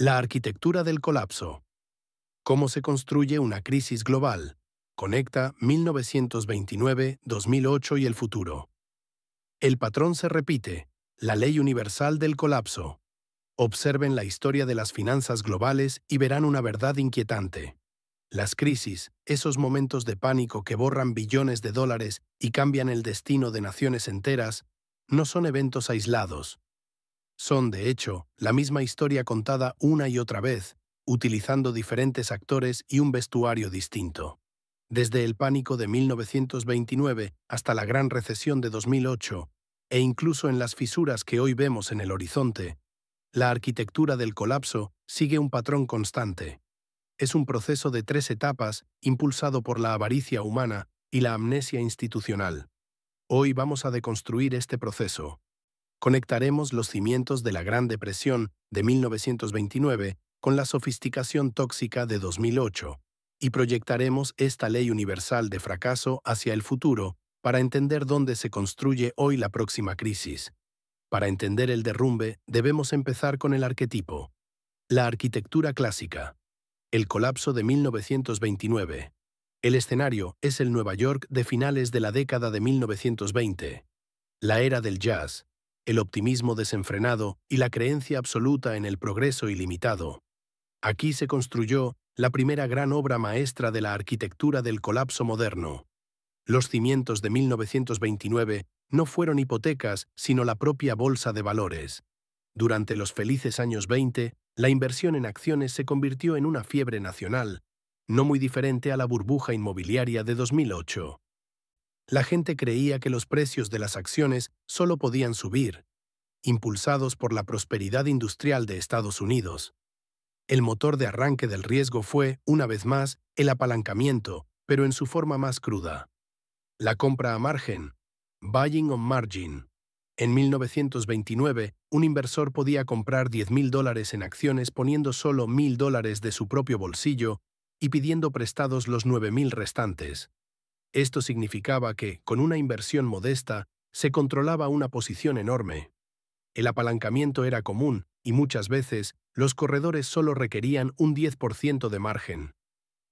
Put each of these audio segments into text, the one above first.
La arquitectura del colapso. ¿Cómo se construye una crisis global? Conecta 1929, 2008 y el futuro. El patrón se repite. La ley universal del colapso. Observen la historia de las finanzas globales y verán una verdad inquietante. Las crisis, esos momentos de pánico que borran billones de dólares y cambian el destino de naciones enteras, no son eventos aislados. Son, de hecho, la misma historia contada una y otra vez, utilizando diferentes actores y un vestuario distinto. Desde el pánico de 1929 hasta la gran recesión de 2008, e incluso en las fisuras que hoy vemos en el horizonte, la arquitectura del colapso sigue un patrón constante. Es un proceso de 3 etapas impulsado por la avaricia humana y la amnesia institucional. Hoy vamos a deconstruir este proceso. Conectaremos los cimientos de la Gran Depresión de 1929 con la sofisticación tóxica de 2008 y proyectaremos esta ley universal de fracaso hacia el futuro para entender dónde se construye hoy la próxima crisis. Para entender el derrumbe, debemos empezar con el arquetipo. La arquitectura clásica. El colapso de 1929. El escenario es el Nueva York de finales de la década de 1920. La era del jazz, el optimismo desenfrenado y la creencia absoluta en el progreso ilimitado. Aquí se construyó la primera gran obra maestra de la arquitectura del colapso moderno. Los cimientos de 1929 no fueron hipotecas, sino la propia bolsa de valores. Durante los felices años 20, la inversión en acciones se convirtió en una fiebre nacional, no muy diferente a la burbuja inmobiliaria de 2008. La gente creía que los precios de las acciones solo podían subir, impulsados por la prosperidad industrial de Estados Unidos. El motor de arranque del riesgo fue, una vez más, el apalancamiento, pero en su forma más cruda. La compra a margen, buying on margin. En 1929, un inversor podía comprar $10,000 en acciones poniendo solo $1,000 de su propio bolsillo y pidiendo prestados los 9,000 restantes. Esto significaba que, con una inversión modesta, se controlaba una posición enorme. El apalancamiento era común y muchas veces los corredores solo requerían un 10% de margen.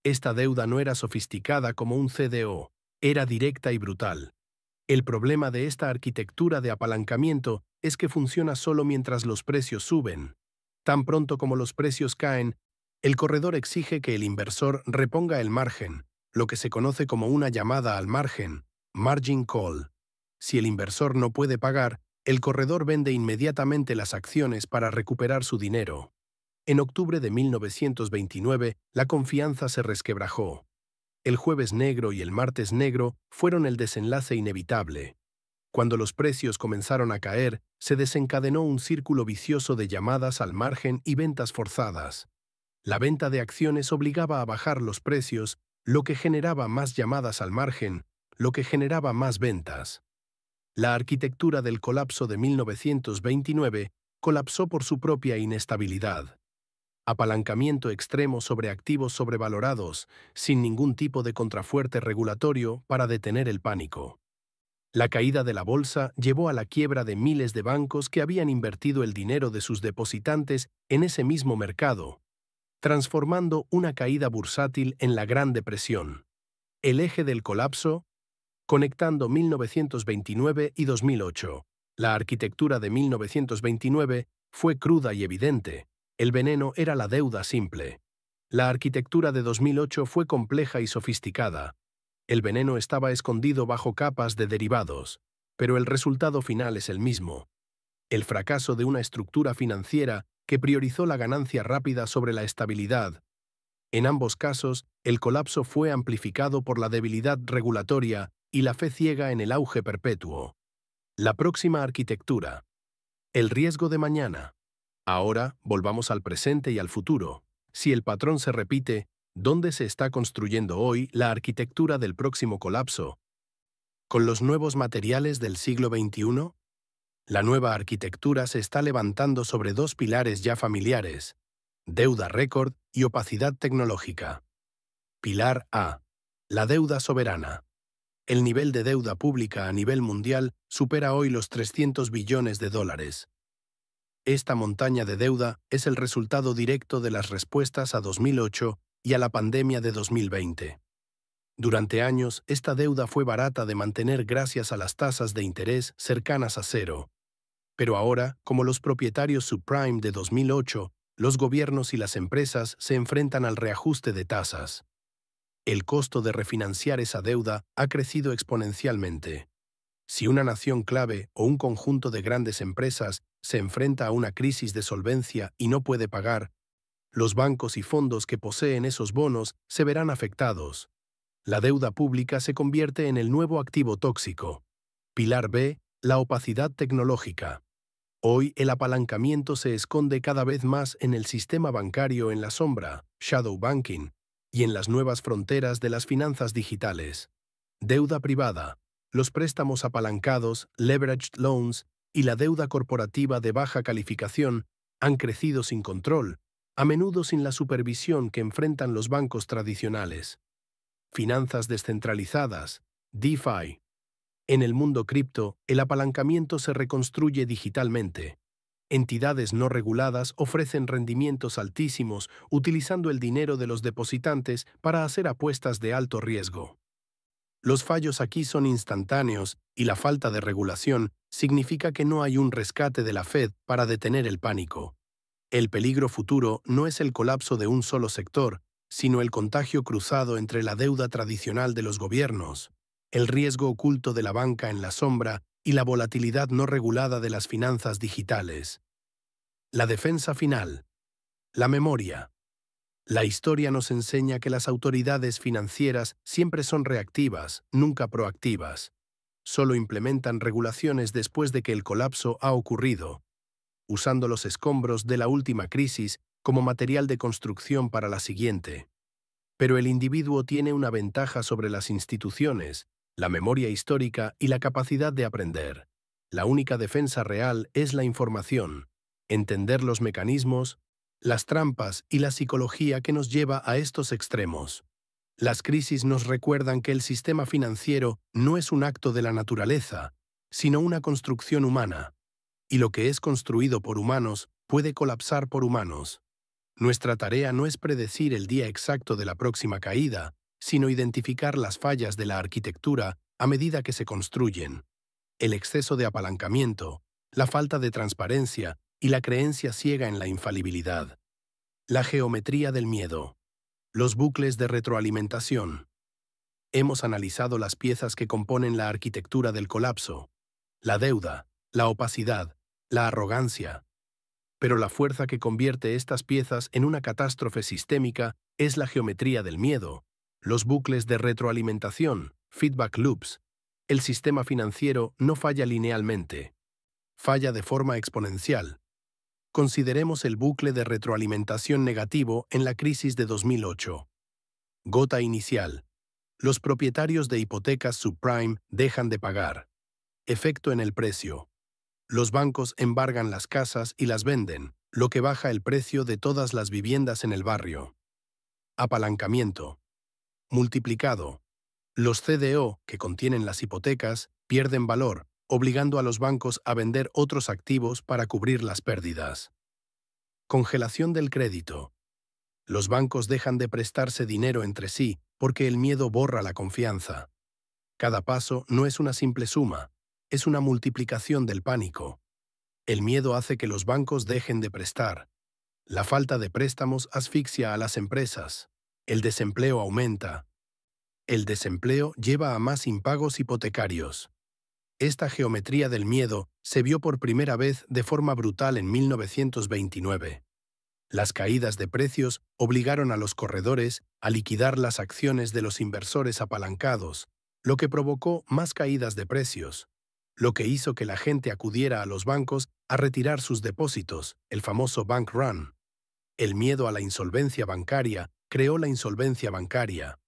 Esta deuda no era sofisticada como un CDO, era directa y brutal. El problema de esta arquitectura de apalancamiento es que funciona solo mientras los precios suben. Tan pronto como los precios caen, el corredor exige que el inversor reponga el margen, lo que se conoce como una llamada al margen, margin call. Si el inversor no puede pagar, el corredor vende inmediatamente las acciones para recuperar su dinero. En octubre de 1929, la confianza se resquebrajó. El jueves negro y el martes negro fueron el desenlace inevitable. Cuando los precios comenzaron a caer, se desencadenó un círculo vicioso de llamadas al margen y ventas forzadas. La venta de acciones obligaba a bajar los precios, lo que generaba más llamadas al margen, lo que generaba más ventas. La arquitectura del colapso de 1929 colapsó por su propia inestabilidad. Apalancamiento extremo sobre activos sobrevalorados, sin ningún tipo de contrafuerte regulatorio para detener el pánico. La caída de la bolsa llevó a la quiebra de miles de bancos que habían invertido el dinero de sus depositantes en ese mismo mercado, transformando una caída bursátil en la Gran Depresión. El eje del colapso, conectando 1929 y 2008. La arquitectura de 1929 fue cruda y evidente. El veneno era la deuda simple. La arquitectura de 2008 fue compleja y sofisticada. El veneno estaba escondido bajo capas de derivados, pero el resultado final es el mismo. El fracaso de una estructura financiera que priorizó la ganancia rápida sobre la estabilidad. En ambos casos, el colapso fue amplificado por la debilidad regulatoria y la fe ciega en el auge perpetuo. La próxima arquitectura. El riesgo de mañana. Ahora, volvamos al presente y al futuro. Si el patrón se repite, ¿dónde se está construyendo hoy la arquitectura del próximo colapso? ¿Con los nuevos materiales del siglo XXI? La nueva arquitectura se está levantando sobre 2 pilares ya familiares: deuda récord y opacidad tecnológica. Pilar A. La deuda soberana. El nivel de deuda pública a nivel mundial supera hoy los 300 billones de dólares. Esta montaña de deuda es el resultado directo de las respuestas a 2008 y a la pandemia de 2020. Durante años, esta deuda fue barata de mantener gracias a las tasas de interés cercanas a cero. Pero ahora, como los propietarios subprime de 2008, los gobiernos y las empresas se enfrentan al reajuste de tasas. El costo de refinanciar esa deuda ha crecido exponencialmente. Si una nación clave o un conjunto de grandes empresas se enfrenta a una crisis de solvencia y no puede pagar, los bancos y fondos que poseen esos bonos se verán afectados. La deuda pública se convierte en el nuevo activo tóxico. Pilar B. La opacidad tecnológica. Hoy el apalancamiento se esconde cada vez más en el sistema bancario en la sombra, shadow banking, y en las nuevas fronteras de las finanzas digitales. Deuda privada, los préstamos apalancados, leveraged loans y la deuda corporativa de baja calificación han crecido sin control, a menudo sin la supervisión que enfrentan los bancos tradicionales. Finanzas descentralizadas, DeFi. En el mundo cripto, el apalancamiento se reconstruye digitalmente. Entidades no reguladas ofrecen rendimientos altísimos utilizando el dinero de los depositantes para hacer apuestas de alto riesgo. Los fallos aquí son instantáneos y la falta de regulación significa que no hay un rescate de la Fed para detener el pánico. El peligro futuro no es el colapso de un solo sector, sino el contagio cruzado entre la deuda tradicional de los gobiernos, el riesgo oculto de la banca en la sombra y la volatilidad no regulada de las finanzas digitales. La defensa final. La memoria. La historia nos enseña que las autoridades financieras siempre son reactivas, nunca proactivas. Solo implementan regulaciones después de que el colapso ha ocurrido, usando los escombros de la última crisis como material de construcción para la siguiente. Pero el individuo tiene una ventaja sobre las instituciones, la memoria histórica y la capacidad de aprender. La única defensa real es la información, entender los mecanismos, las trampas y la psicología que nos lleva a estos extremos. Las crisis nos recuerdan que el sistema financiero no es un acto de la naturaleza, sino una construcción humana, y lo que es construido por humanos puede colapsar por humanos. Nuestra tarea no es predecir el día exacto de la próxima caída, sino identificar las fallas de la arquitectura a medida que se construyen. El exceso de apalancamiento, la falta de transparencia y la creencia ciega en la infalibilidad. La geometría del miedo. Los bucles de retroalimentación. Hemos analizado las piezas que componen la arquitectura del colapso. La deuda, la opacidad, la arrogancia. Pero la fuerza que convierte estas piezas en una catástrofe sistémica es la geometría del miedo, los bucles de retroalimentación, feedback loops. El sistema financiero no falla linealmente. Falla de forma exponencial. Consideremos el bucle de retroalimentación negativo en la crisis de 2008. Gota inicial. Los propietarios de hipotecas subprime dejan de pagar. Efecto en el precio. Los bancos embargan las casas y las venden, lo que baja el precio de todas las viviendas en el barrio. Apalancamiento. Multiplicado. Los CDO, que contienen las hipotecas, pierden valor, obligando a los bancos a vender otros activos para cubrir las pérdidas. Congelación del crédito. Los bancos dejan de prestarse dinero entre sí porque el miedo borra la confianza. Cada paso no es una simple suma, es una multiplicación del pánico. El miedo hace que los bancos dejen de prestar. La falta de préstamos asfixia a las empresas. El desempleo aumenta. El desempleo lleva a más impagos hipotecarios. Esta geometría del miedo se vio por primera vez de forma brutal en 1929. Las caídas de precios obligaron a los corredores a liquidar las acciones de los inversores apalancados, lo que provocó más caídas de precios, lo que hizo que la gente acudiera a los bancos a retirar sus depósitos, el famoso bank run. El miedo a la insolvencia bancaria creó la insolvencia bancaria.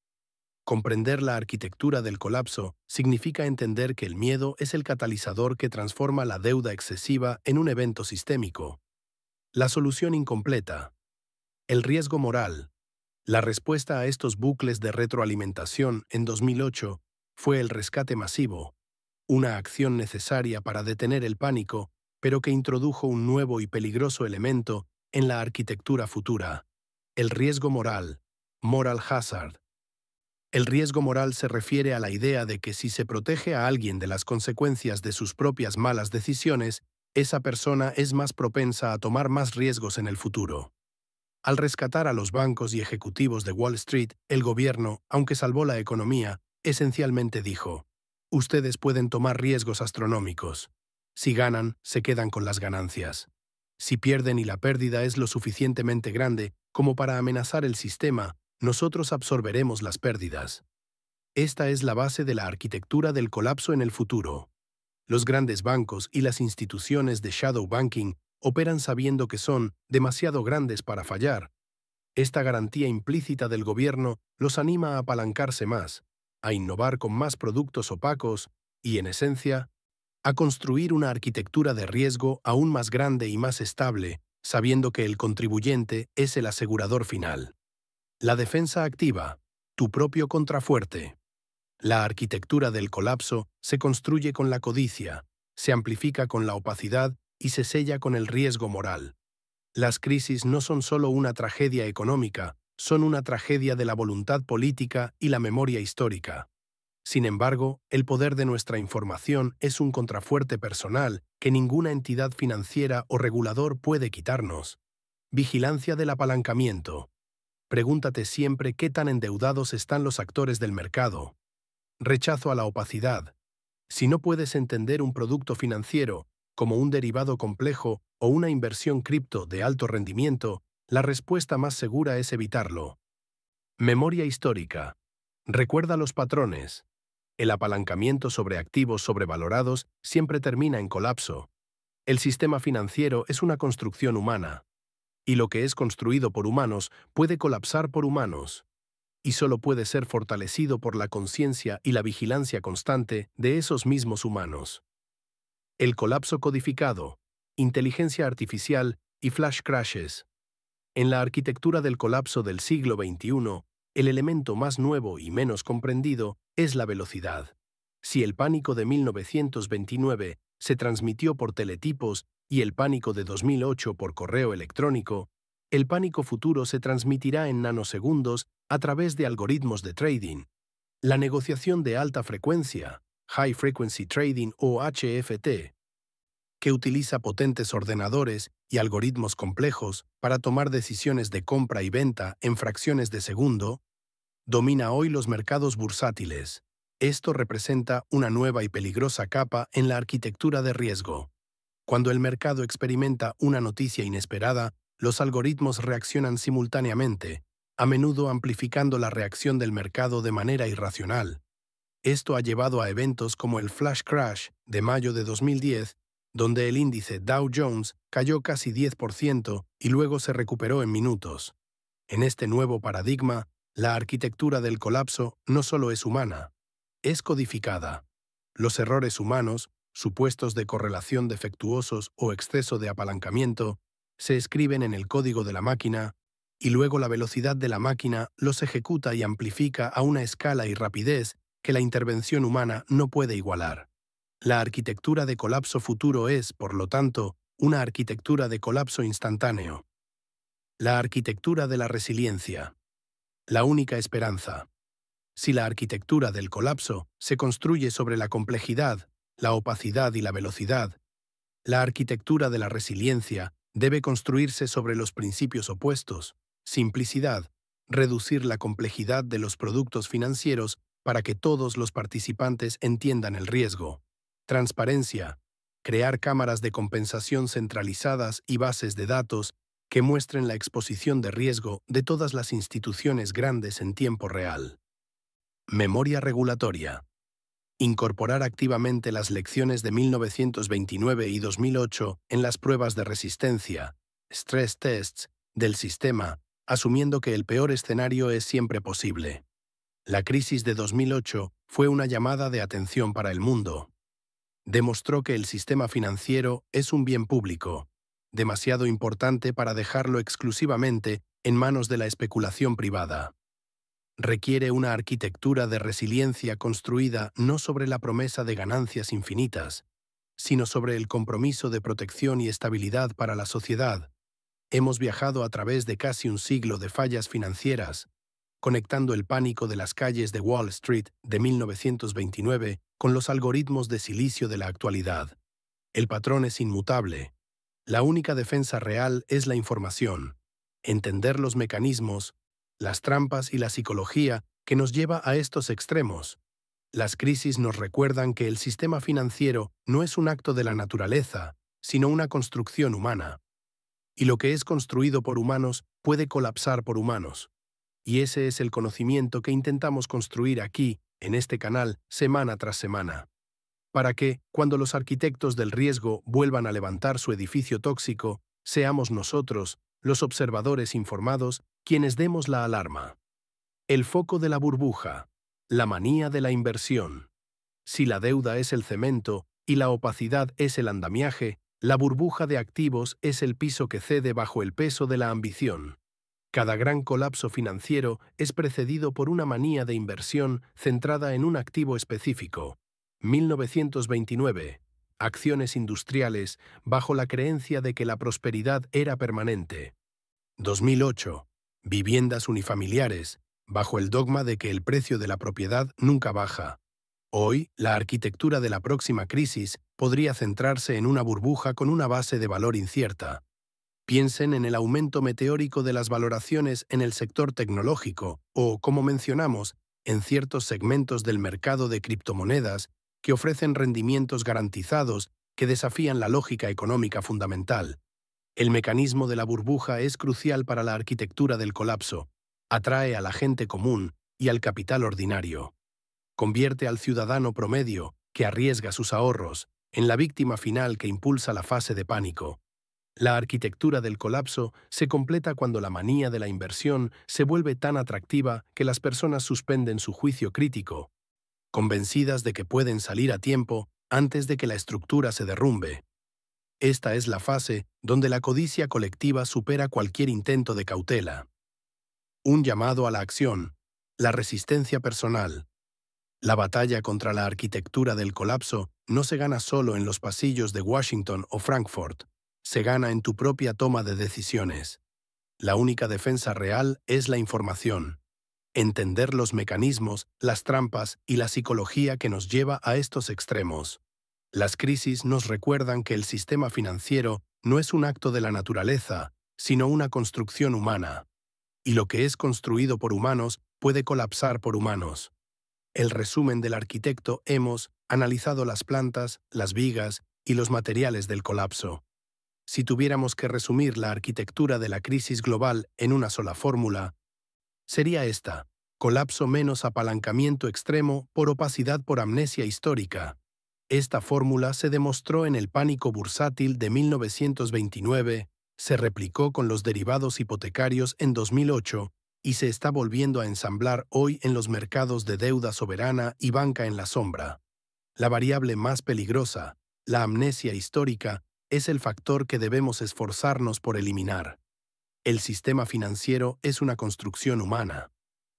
Comprender la arquitectura del colapso significa entender que el miedo es el catalizador que transforma la deuda excesiva en un evento sistémico. La solución incompleta. El riesgo moral. La respuesta a estos bucles de retroalimentación en 2008 fue el rescate masivo, una acción necesaria para detener el pánico, pero que introdujo un nuevo y peligroso elemento en la arquitectura futura: el riesgo moral, moral hazard. El riesgo moral se refiere a la idea de que si se protege a alguien de las consecuencias de sus propias malas decisiones, esa persona es más propensa a tomar más riesgos en el futuro. Al rescatar a los bancos y ejecutivos de Wall Street, el gobierno, aunque salvó la economía, esencialmente dijo: ustedes pueden tomar riesgos astronómicos. Si ganan, se quedan con las ganancias. Si pierden y la pérdida es lo suficientemente grande como para amenazar el sistema, nosotros absorberemos las pérdidas. Esta es la base de la arquitectura del colapso en el futuro. Los grandes bancos y las instituciones de shadow banking operan sabiendo que son demasiado grandes para fallar. Esta garantía implícita del gobierno los anima a apalancarse más, a innovar con más productos opacos y, en esencia, a construir una arquitectura de riesgo aún más grande y más estable, sabiendo que el contribuyente es el asegurador final. La defensa activa, tu propio contrafuerte. La arquitectura del colapso se construye con la codicia, se amplifica con la opacidad y se sella con el riesgo moral. Las crisis no son solo una tragedia económica, son una tragedia de la voluntad política y la memoria histórica. Sin embargo, el poder de nuestra información es un contrafuerte personal que ninguna entidad financiera o regulador puede quitarnos. Vigilancia del apalancamiento. Pregúntate siempre qué tan endeudados están los actores del mercado. Rechazo a la opacidad. Si no puedes entender un producto financiero, como un derivado complejo o una inversión cripto de alto rendimiento, la respuesta más segura es evitarlo. Memoria histórica. Recuerda los patrones. El apalancamiento sobre activos sobrevalorados siempre termina en colapso. El sistema financiero es una construcción humana. Y lo que es construido por humanos puede colapsar por humanos. Y solo puede ser fortalecido por la conciencia y la vigilancia constante de esos mismos humanos. El colapso codificado, inteligencia artificial y flash crashes. En la arquitectura del colapso del siglo XXI, el elemento más nuevo y menos comprendido es la velocidad. Si el pánico de 1929 se transmitió por teletipos y el pánico de 2008 por correo electrónico, el pánico futuro se transmitirá en nanosegundos a través de algoritmos de trading. La negociación de alta frecuencia, High Frequency Trading o HFT, que utiliza potentes ordenadores y algoritmos complejos para tomar decisiones de compra y venta en fracciones de segundo, domina hoy los mercados bursátiles. Esto representa una nueva y peligrosa capa en la arquitectura de riesgo. Cuando el mercado experimenta una noticia inesperada, los algoritmos reaccionan simultáneamente, a menudo amplificando la reacción del mercado de manera irracional. Esto ha llevado a eventos como el Flash Crash de mayo de 2010, donde el índice Dow Jones cayó casi 10% y luego se recuperó en minutos. En este nuevo paradigma, la arquitectura del colapso no solo es humana, es codificada. Los errores humanos, supuestos de correlación defectuosos o exceso de apalancamiento, se escriben en el código de la máquina, y luego la velocidad de la máquina los ejecuta y amplifica a una escala y rapidez que la intervención humana no puede igualar. La arquitectura de colapso futuro es, por lo tanto, una arquitectura de colapso instantáneo. La arquitectura de la resiliencia. La única esperanza. Si la arquitectura del colapso se construye sobre la complejidad, la opacidad y la velocidad, la arquitectura de la resiliencia debe construirse sobre los principios opuestos: simplicidad, reducir la complejidad de los productos financieros para que todos los participantes entiendan el riesgo; transparencia, crear cámaras de compensación centralizadas y bases de datos que muestren la exposición de riesgo de todas las instituciones grandes en tiempo real. Memoria regulatoria. Incorporar activamente las lecciones de 1929 y 2008 en las pruebas de resistencia, stress tests, del sistema, asumiendo que el peor escenario es siempre posible. La crisis de 2008 fue una llamada de atención para el mundo. Demostró que el sistema financiero es un bien público, demasiado importante para dejarlo exclusivamente en manos de la especulación privada. Requiere una arquitectura de resiliencia construida no sobre la promesa de ganancias infinitas, sino sobre el compromiso de protección y estabilidad para la sociedad. Hemos viajado a través de casi un siglo de fallas financieras, conectando el pánico de las calles de Wall Street de 1929 con los algoritmos de silicio de la actualidad. El patrón es inmutable. La única defensa real es la información. Entender los mecanismos, las trampas y la psicología que nos lleva a estos extremos. Las crisis nos recuerdan que el sistema financiero no es un acto de la naturaleza, sino una construcción humana. Y lo que es construido por humanos puede colapsar por humanos. Y ese es el conocimiento que intentamos construir aquí, en este canal, semana tras semana. Para que, cuando los arquitectos del riesgo vuelvan a levantar su edificio tóxico, seamos nosotros, los observadores informados, quienes demos la alarma. El foco de la burbuja, la manía de la inversión. Si la deuda es el cemento y la opacidad es el andamiaje, la burbuja de activos es el piso que cede bajo el peso de la ambición. Cada gran colapso financiero es precedido por una manía de inversión centrada en un activo específico. 1929. Acciones industriales bajo la creencia de que la prosperidad era permanente. 2008. Viviendas unifamiliares bajo el dogma de que el precio de la propiedad nunca baja. Hoy, la arquitectura de la próxima crisis podría centrarse en una burbuja con una base de valor incierta. Piensen en el aumento meteórico de las valoraciones en el sector tecnológico o, como mencionamos, en ciertos segmentos del mercado de criptomonedas que ofrecen rendimientos garantizados que desafían la lógica económica fundamental. El mecanismo de la burbuja es crucial para la arquitectura del colapso. Atrae a la gente común y al capital ordinario. Convierte al ciudadano promedio, que arriesga sus ahorros, en la víctima final que impulsa la fase de pánico. La arquitectura del colapso se completa cuando la manía de la inversión se vuelve tan atractiva que las personas suspenden su juicio crítico, convencidas de que pueden salir a tiempo antes de que la estructura se derrumbe. Esta es la fase donde la codicia colectiva supera cualquier intento de cautela. Un llamado a la acción, la resistencia personal. La batalla contra la arquitectura del colapso no se gana solo en los pasillos de Washington o Frankfurt. Se gana en tu propia toma de decisiones. La única defensa real es la información. Entender los mecanismos, las trampas y la psicología que nos lleva a estos extremos. Las crisis nos recuerdan que el sistema financiero no es un acto de la naturaleza, sino una construcción humana. Y lo que es construido por humanos puede colapsar por humanos. El resumen del arquitecto hemos analizado las plantas, las vigas y los materiales del colapso. Si tuviéramos que resumir la arquitectura de la crisis global en una sola fórmula, sería esta: colapso menos apalancamiento extremo por opacidad por amnesia histórica. Esta fórmula se demostró en el pánico bursátil de 1929, se replicó con los derivados hipotecarios en 2008 y se está volviendo a ensamblar hoy en los mercados de deuda soberana y banca en la sombra. La variable más peligrosa, la amnesia histórica, es el factor que debemos esforzarnos por eliminar. El sistema financiero es una construcción humana,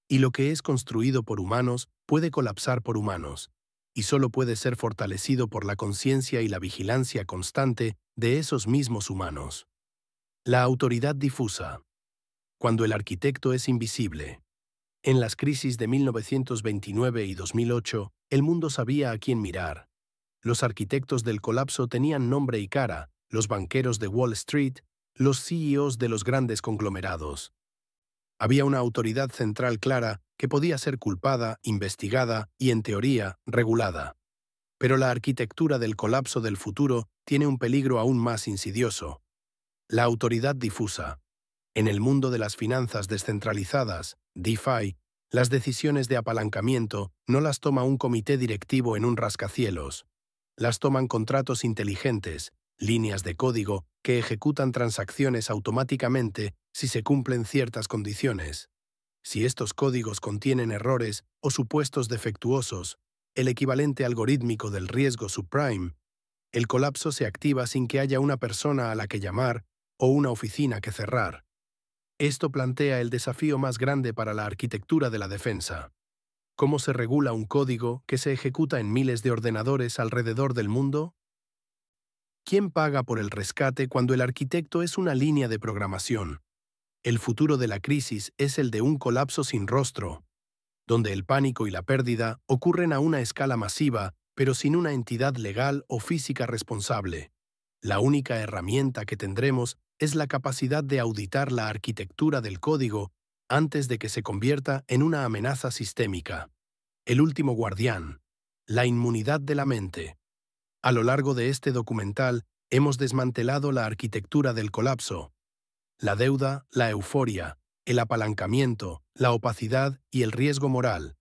y lo que es construido por humanos puede colapsar por humanos, y solo puede ser fortalecido por la conciencia y la vigilancia constante de esos mismos humanos. La autoridad difusa. Cuando el arquitecto es invisible. En las crisis de 1929 y 2008, el mundo sabía a quién mirar. Los arquitectos del colapso tenían nombre y cara, los banqueros de Wall Street, los CEOs de los grandes conglomerados. Había una autoridad central clara que podía ser culpada, investigada y, en teoría, regulada. Pero la arquitectura del colapso del futuro tiene un peligro aún más insidioso. La autoridad difusa. En el mundo de las finanzas descentralizadas, DeFi, las decisiones de apalancamiento no las toma un comité directivo en un rascacielos. Las toman contratos inteligentes, líneas de código que ejecutan transacciones automáticamente si se cumplen ciertas condiciones. Si estos códigos contienen errores o supuestos defectuosos, el equivalente algorítmico del riesgo subprime, el colapso se activa sin que haya una persona a la que llamar o una oficina que cerrar. Esto plantea el desafío más grande para la arquitectura de la defensa. ¿Cómo se regula un código que se ejecuta en miles de ordenadores alrededor del mundo? ¿Quién paga por el rescate cuando el arquitecto es una línea de programación? El futuro de la crisis es el de un colapso sin rostro, donde el pánico y la pérdida ocurren a una escala masiva, pero sin una entidad legal o física responsable. La única herramienta que tendremos es la capacidad de auditar la arquitectura del código antes de que se convierta en una amenaza sistémica. El último guardián. La inmunidad de la mente. A lo largo de este documental, hemos desmantelado la arquitectura del colapso. La deuda, la euforia, el apalancamiento, la opacidad y el riesgo moral.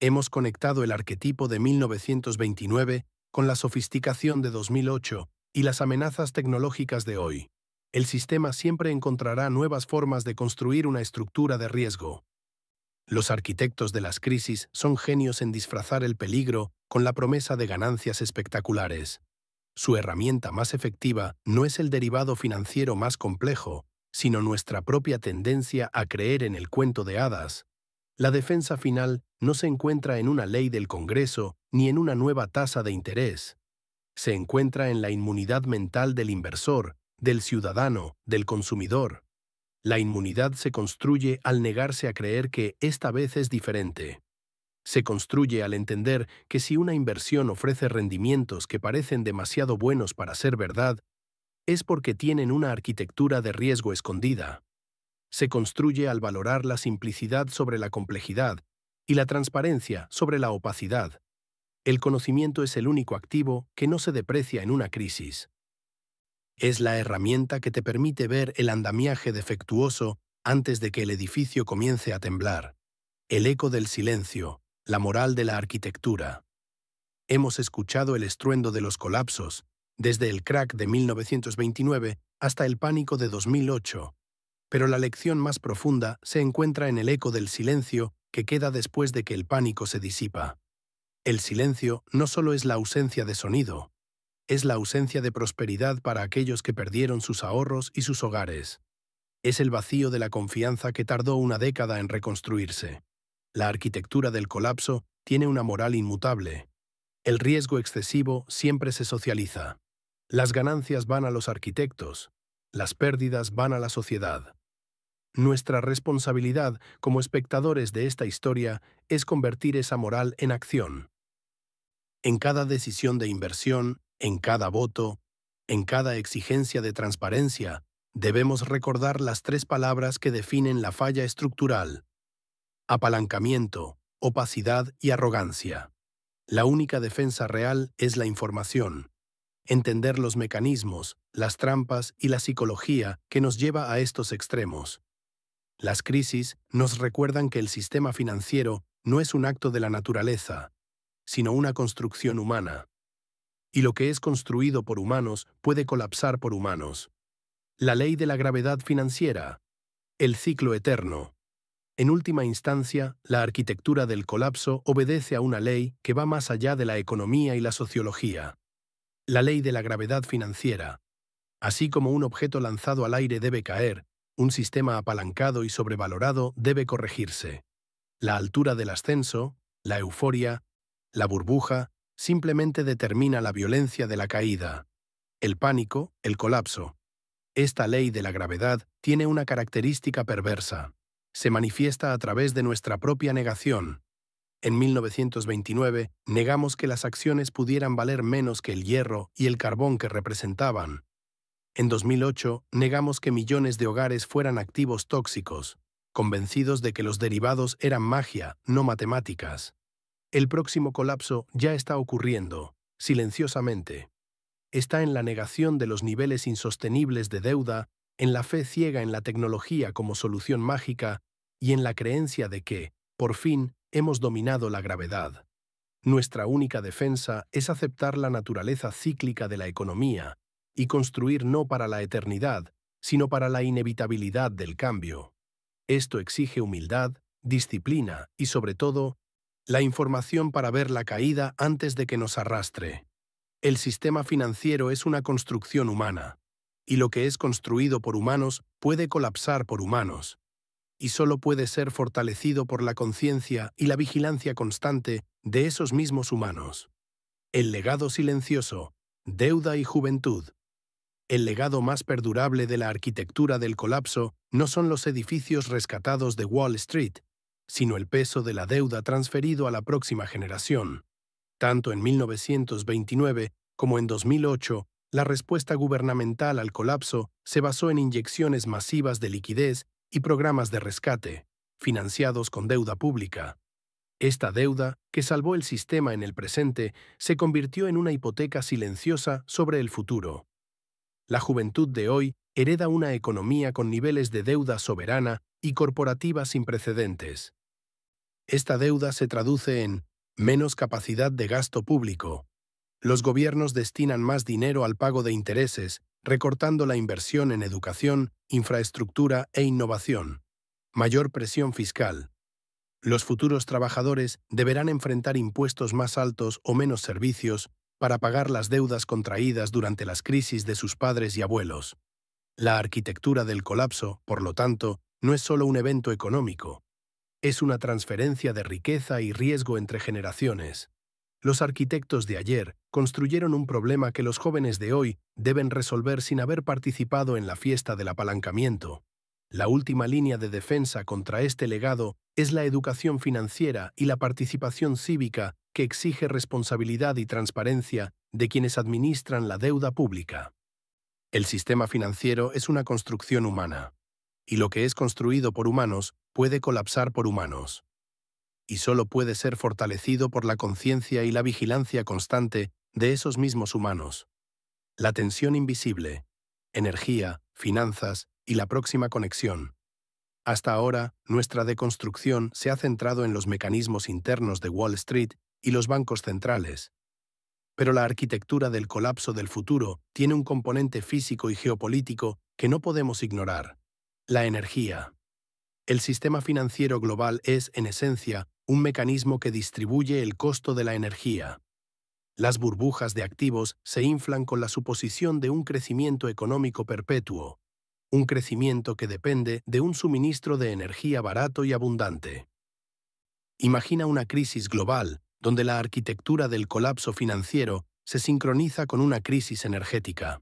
Hemos conectado el arquetipo de 1929 con la sofisticación de 2008 y las amenazas tecnológicas de hoy. El sistema siempre encontrará nuevas formas de construir una estructura de riesgo. Los arquitectos de las crisis son genios en disfrazar el peligro con la promesa de ganancias espectaculares. Su herramienta más efectiva no es el derivado financiero más complejo, sino nuestra propia tendencia a creer en el cuento de hadas. La defensa final no se encuentra en una ley del Congreso ni en una nueva tasa de interés. Se encuentra en la inmunidad mental del inversor, del ciudadano, del consumidor. La inmunidad se construye al negarse a creer que esta vez es diferente. Se construye al entender que si una inversión ofrece rendimientos que parecen demasiado buenos para ser verdad, es porque tienen una arquitectura de riesgo escondida. Se construye al valorar la simplicidad sobre la complejidad y la transparencia sobre la opacidad. El conocimiento es el único activo que no se deprecia en una crisis. Es la herramienta que te permite ver el andamiaje defectuoso antes de que el edificio comience a temblar. El eco del silencio, la moral de la arquitectura. Hemos escuchado el estruendo de los colapsos, desde el crack de 1929 hasta el pánico de 2008, pero la lección más profunda se encuentra en el eco del silencio que queda después de que el pánico se disipa. El silencio no solo es la ausencia de sonido, es la ausencia de prosperidad para aquellos que perdieron sus ahorros y sus hogares. Es el vacío de la confianza que tardó una década en reconstruirse. La arquitectura del colapso tiene una moral inmutable. El riesgo excesivo siempre se socializa. Las ganancias van a los arquitectos, las pérdidas van a la sociedad. Nuestra responsabilidad como espectadores de esta historia es convertir esa moral en acción. En cada decisión de inversión, en cada voto, en cada exigencia de transparencia, debemos recordar las tres palabras que definen la falla estructural: apalancamiento, opacidad y arrogancia. La única defensa real es la información. Entender los mecanismos, las trampas y la psicología que nos lleva a estos extremos. Las crisis nos recuerdan que el sistema financiero no es un acto de la naturaleza, sino una construcción humana. Y lo que es construido por humanos puede colapsar por humanos. La ley de la gravedad financiera. El ciclo eterno. En última instancia, la arquitectura del colapso obedece a una ley que va más allá de la economía y la sociología. La ley de la gravedad financiera. Así como un objeto lanzado al aire debe caer, un sistema apalancado y sobrevalorado debe corregirse. La altura del ascenso, la euforia, la burbuja, simplemente determina la violencia de la caída. El pánico, el colapso. Esta ley de la gravedad tiene una característica perversa. Se manifiesta a través de nuestra propia negación. En 1929, negamos que las acciones pudieran valer menos que el hierro y el carbón que representaban. En 2008, negamos que millones de hogares fueran activos tóxicos, convencidos de que los derivados eran magia, no matemáticas. El próximo colapso ya está ocurriendo, silenciosamente. Está en la negación de los niveles insostenibles de deuda, en la fe ciega en la tecnología como solución mágica y en la creencia de que, por fin, hemos dominado la gravedad. Nuestra única defensa es aceptar la naturaleza cíclica de la economía y construir no para la eternidad, sino para la inevitabilidad del cambio. Esto exige humildad, disciplina y, sobre todo, la información para ver la caída antes de que nos arrastre. El sistema financiero es una construcción humana, y lo que es construido por humanos puede colapsar por humanos, y solo puede ser fortalecido por la conciencia y la vigilancia constante de esos mismos humanos. El legado silencioso. Deuda y juventud. El legado más perdurable de la arquitectura del colapso no son los edificios rescatados de Wall Street, sino el peso de la deuda transferido a la próxima generación. Tanto en 1929 como en 2008, la respuesta gubernamental al colapso se basó en inyecciones masivas de liquidez y programas de rescate, financiados con deuda pública. Esta deuda, que salvó el sistema en el presente, se convirtió en una hipoteca silenciosa sobre el futuro. La juventud de hoy hereda una economía con niveles de deuda soberana y corporativa sin precedentes. Esta deuda se traduce en menos capacidad de gasto público. Los gobiernos destinan más dinero al pago de intereses, recortando la inversión en educación, infraestructura e innovación. Mayor presión fiscal. Los futuros trabajadores deberán enfrentar impuestos más altos o menos servicios para pagar las deudas contraídas durante las crisis de sus padres y abuelos. La arquitectura del colapso, por lo tanto, no es solo un evento económico. Es una transferencia de riqueza y riesgo entre generaciones. Los arquitectos de ayer construyeron un problema que los jóvenes de hoy deben resolver sin haber participado en la fiesta del apalancamiento. La última línea de defensa contra este legado es la educación financiera y la participación cívica que exige responsabilidad y transparencia de quienes administran la deuda pública. El sistema financiero es una construcción humana, y lo que es construido por humanos puede colapsar por humanos. Y solo puede ser fortalecido por la conciencia y la vigilancia constante de esos mismos humanos. La tensión invisible, energía, finanzas y la próxima conexión. Hasta ahora, nuestra deconstrucción se ha centrado en los mecanismos internos de Wall Street y los bancos centrales. Pero la arquitectura del colapso del futuro tiene un componente físico y geopolítico que no podemos ignorar: la energía. El sistema financiero global es, en esencia, un mecanismo que distribuye el costo de la energía. Las burbujas de activos se inflan con la suposición de un crecimiento económico perpetuo, un crecimiento que depende de un suministro de energía barato y abundante. Imagina una crisis global donde la arquitectura del colapso financiero se sincroniza con una crisis energética.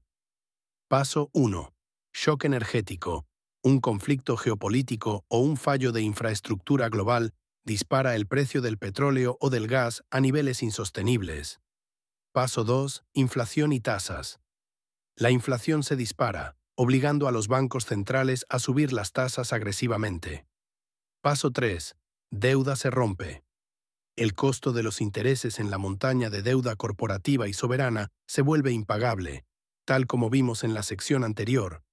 Paso 1. Shock energético. Un conflicto geopolítico o un fallo de infraestructura global dispara el precio del petróleo o del gas a niveles insostenibles. Paso 2. Inflación y tasas. La inflación se dispara, obligando a los bancos centrales a subir las tasas agresivamente. Paso 3. Deuda se rompe. El costo de los intereses en la montaña de deuda corporativa y soberana se vuelve impagable, tal como vimos en la sección anterior.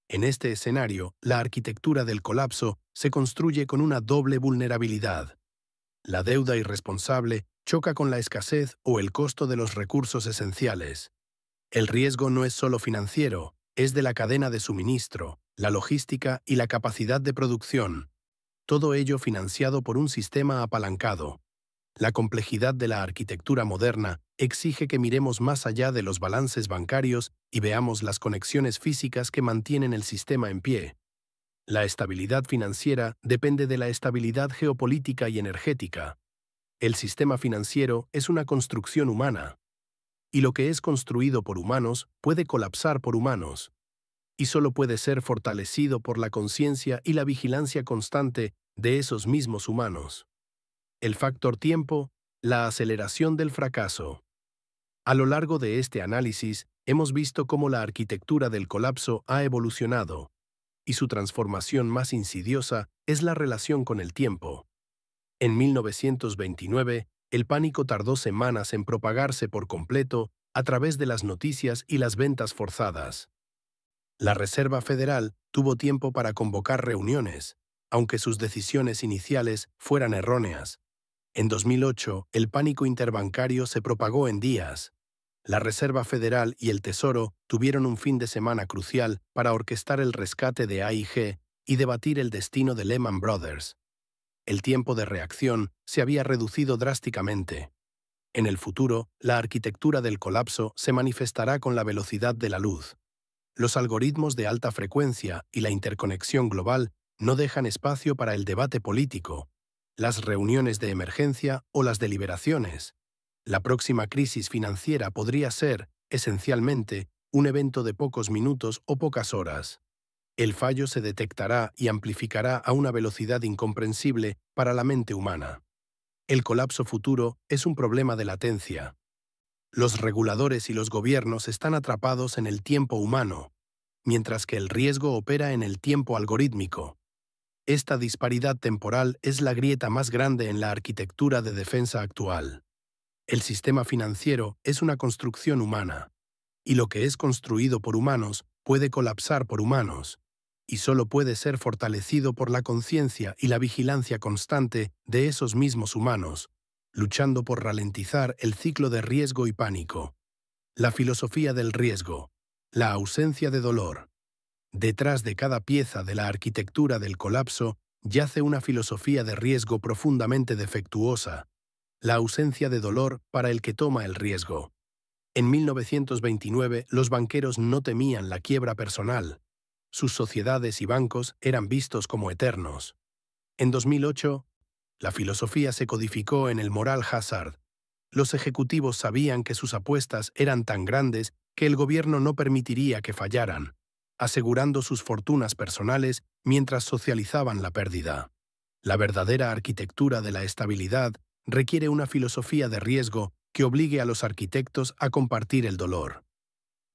En este escenario, la arquitectura del colapso se construye con una doble vulnerabilidad. La deuda irresponsable choca con la escasez o el costo de los recursos esenciales. El riesgo no es solo financiero, es de la cadena de suministro, la logística y la capacidad de producción. Todo ello financiado por un sistema apalancado. La complejidad de la arquitectura moderna exige que miremos más allá de los balances bancarios y veamos las conexiones físicas que mantienen el sistema en pie. La estabilidad financiera depende de la estabilidad geopolítica y energética. El sistema financiero es una construcción humana, y lo que es construido por humanos puede colapsar por humanos, y solo puede ser fortalecido por la conciencia y la vigilancia constante de esos mismos humanos. El factor tiempo, la aceleración del fracaso. A lo largo de este análisis, hemos visto cómo la arquitectura del colapso ha evolucionado, y su transformación más insidiosa es la relación con el tiempo. En 1929, el pánico tardó semanas en propagarse por completo a través de las noticias y las ventas forzadas. La Reserva Federal tuvo tiempo para convocar reuniones, aunque sus decisiones iniciales fueran erróneas. En 2008, el pánico interbancario se propagó en días. La Reserva Federal y el Tesoro tuvieron un fin de semana crucial para orquestar el rescate de AIG y debatir el destino de Lehman Brothers. El tiempo de reacción se había reducido drásticamente. En el futuro, la arquitectura del colapso se manifestará con la velocidad de la luz. Los algoritmos de alta frecuencia y la interconexión global no dejan espacio para el debate político, las reuniones de emergencia o las deliberaciones. La próxima crisis financiera podría ser, esencialmente, un evento de pocos minutos o pocas horas. El fallo se detectará y amplificará a una velocidad incomprensible para la mente humana. El colapso futuro es un problema de latencia. Los reguladores y los gobiernos están atrapados en el tiempo humano, mientras que el riesgo opera en el tiempo algorítmico. Esta disparidad temporal es la grieta más grande en la arquitectura de defensa actual. El sistema financiero es una construcción humana, y lo que es construido por humanos puede colapsar por humanos, y solo puede ser fortalecido por la conciencia y la vigilancia constante de esos mismos humanos, luchando por ralentizar el ciclo de riesgo y pánico. La filosofía del riesgo, la ausencia de dolor. Detrás de cada pieza de la arquitectura del colapso yace una filosofía de riesgo profundamente defectuosa, la ausencia de dolor para el que toma el riesgo. En 1929, los banqueros no temían la quiebra personal. Sus sociedades y bancos eran vistos como eternos. En 2008, la filosofía se codificó en el moral hazard. Los ejecutivos sabían que sus apuestas eran tan grandes que el gobierno no permitiría que fallaran, asegurando sus fortunas personales mientras socializaban la pérdida. La verdadera arquitectura de la estabilidad requiere una filosofía de riesgo que obligue a los arquitectos a compartir el dolor.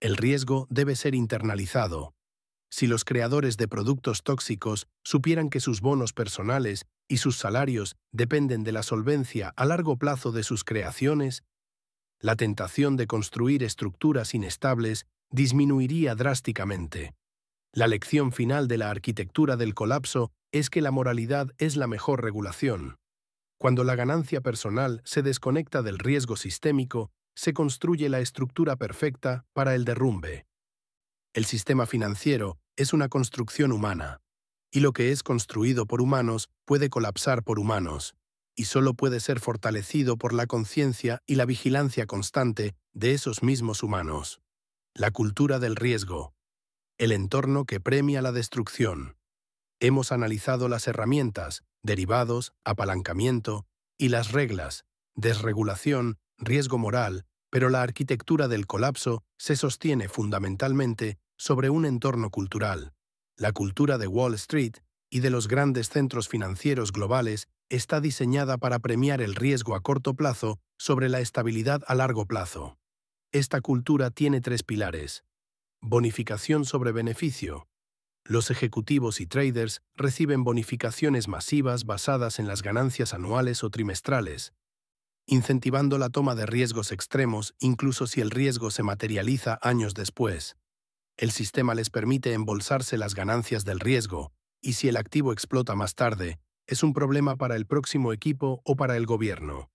El riesgo debe ser internalizado. Si los creadores de productos tóxicos supieran que sus bonos personales y sus salarios dependen de la solvencia a largo plazo de sus creaciones, la tentación de construir estructuras inestables disminuiría drásticamente. La lección final de la arquitectura del colapso es que la moralidad es la mejor regulación. Cuando la ganancia personal se desconecta del riesgo sistémico, se construye la estructura perfecta para el derrumbe. El sistema financiero es una construcción humana, y lo que es construido por humanos puede colapsar por humanos, y solo puede ser fortalecido por la conciencia y la vigilancia constante de esos mismos humanos. La cultura del riesgo. El entorno que premia la destrucción. Hemos analizado las herramientas, derivados, apalancamiento, y las reglas, desregulación, riesgo moral, pero la arquitectura del colapso se sostiene fundamentalmente sobre un entorno cultural. La cultura de Wall Street y de los grandes centros financieros globales está diseñada para premiar el riesgo a corto plazo sobre la estabilidad a largo plazo. Esta cultura tiene tres pilares. Bonificación sobre beneficio. Los ejecutivos y traders reciben bonificaciones masivas basadas en las ganancias anuales o trimestrales, incentivando la toma de riesgos extremos incluso si el riesgo se materializa años después. El sistema les permite embolsarse las ganancias del riesgo, y si el activo explota más tarde, es un problema para el próximo equipo o para el gobierno.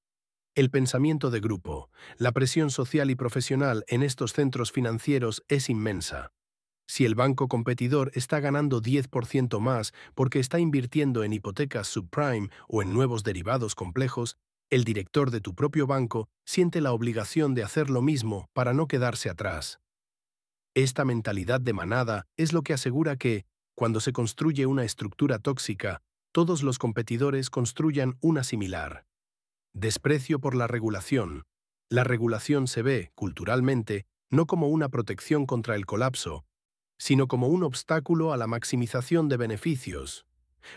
El pensamiento de grupo, la presión social y profesional en estos centros financieros es inmensa. Si el banco competidor está ganando 10% más porque está invirtiendo en hipotecas subprime o en nuevos derivados complejos, el director de tu propio banco siente la obligación de hacer lo mismo para no quedarse atrás. Esta mentalidad de manada es lo que asegura que, cuando se construye una estructura tóxica, todos los competidores construyan una similar. Desprecio por la regulación. La regulación se ve, culturalmente, no como una protección contra el colapso, sino como un obstáculo a la maximización de beneficios.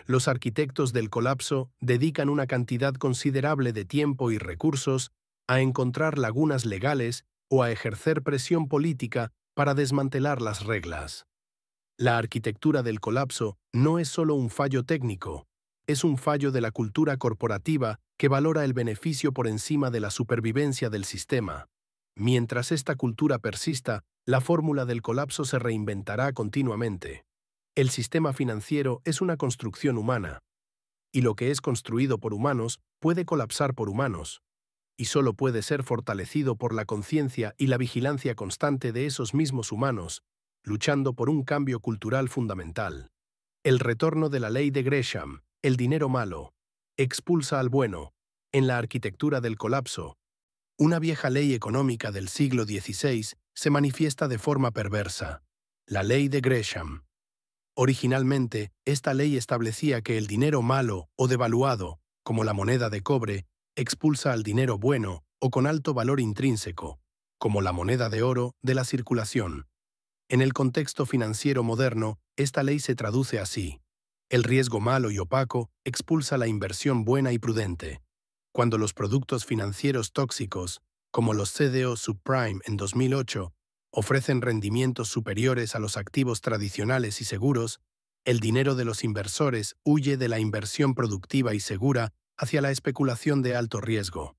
Los arquitectos del colapso dedican una cantidad considerable de tiempo y recursos a encontrar lagunas legales o a ejercer presión política para desmantelar las reglas. La arquitectura del colapso no es solo un fallo técnico, es un fallo de la cultura corporativa que valora el beneficio por encima de la supervivencia del sistema. Mientras esta cultura persista, la fórmula del colapso se reinventará continuamente. El sistema financiero es una construcción humana, y lo que es construido por humanos puede colapsar por humanos, y solo puede ser fortalecido por la conciencia y la vigilancia constante de esos mismos humanos, luchando por un cambio cultural fundamental. El retorno de la ley de Gresham, el dinero malo, expulsa al bueno, en la arquitectura del colapso. Una vieja ley económica del siglo XVI se manifiesta de forma perversa, la ley de Gresham. Originalmente, esta ley establecía que el dinero malo o devaluado, como la moneda de cobre, expulsa al dinero bueno o con alto valor intrínseco, como la moneda de oro, de la circulación. En el contexto financiero moderno, esta ley se traduce así. El riesgo malo y opaco expulsa la inversión buena y prudente. Cuando los productos financieros tóxicos, como los CDO subprime en 2008, ofrecen rendimientos superiores a los activos tradicionales y seguros, el dinero de los inversores huye de la inversión productiva y segura hacia la especulación de alto riesgo.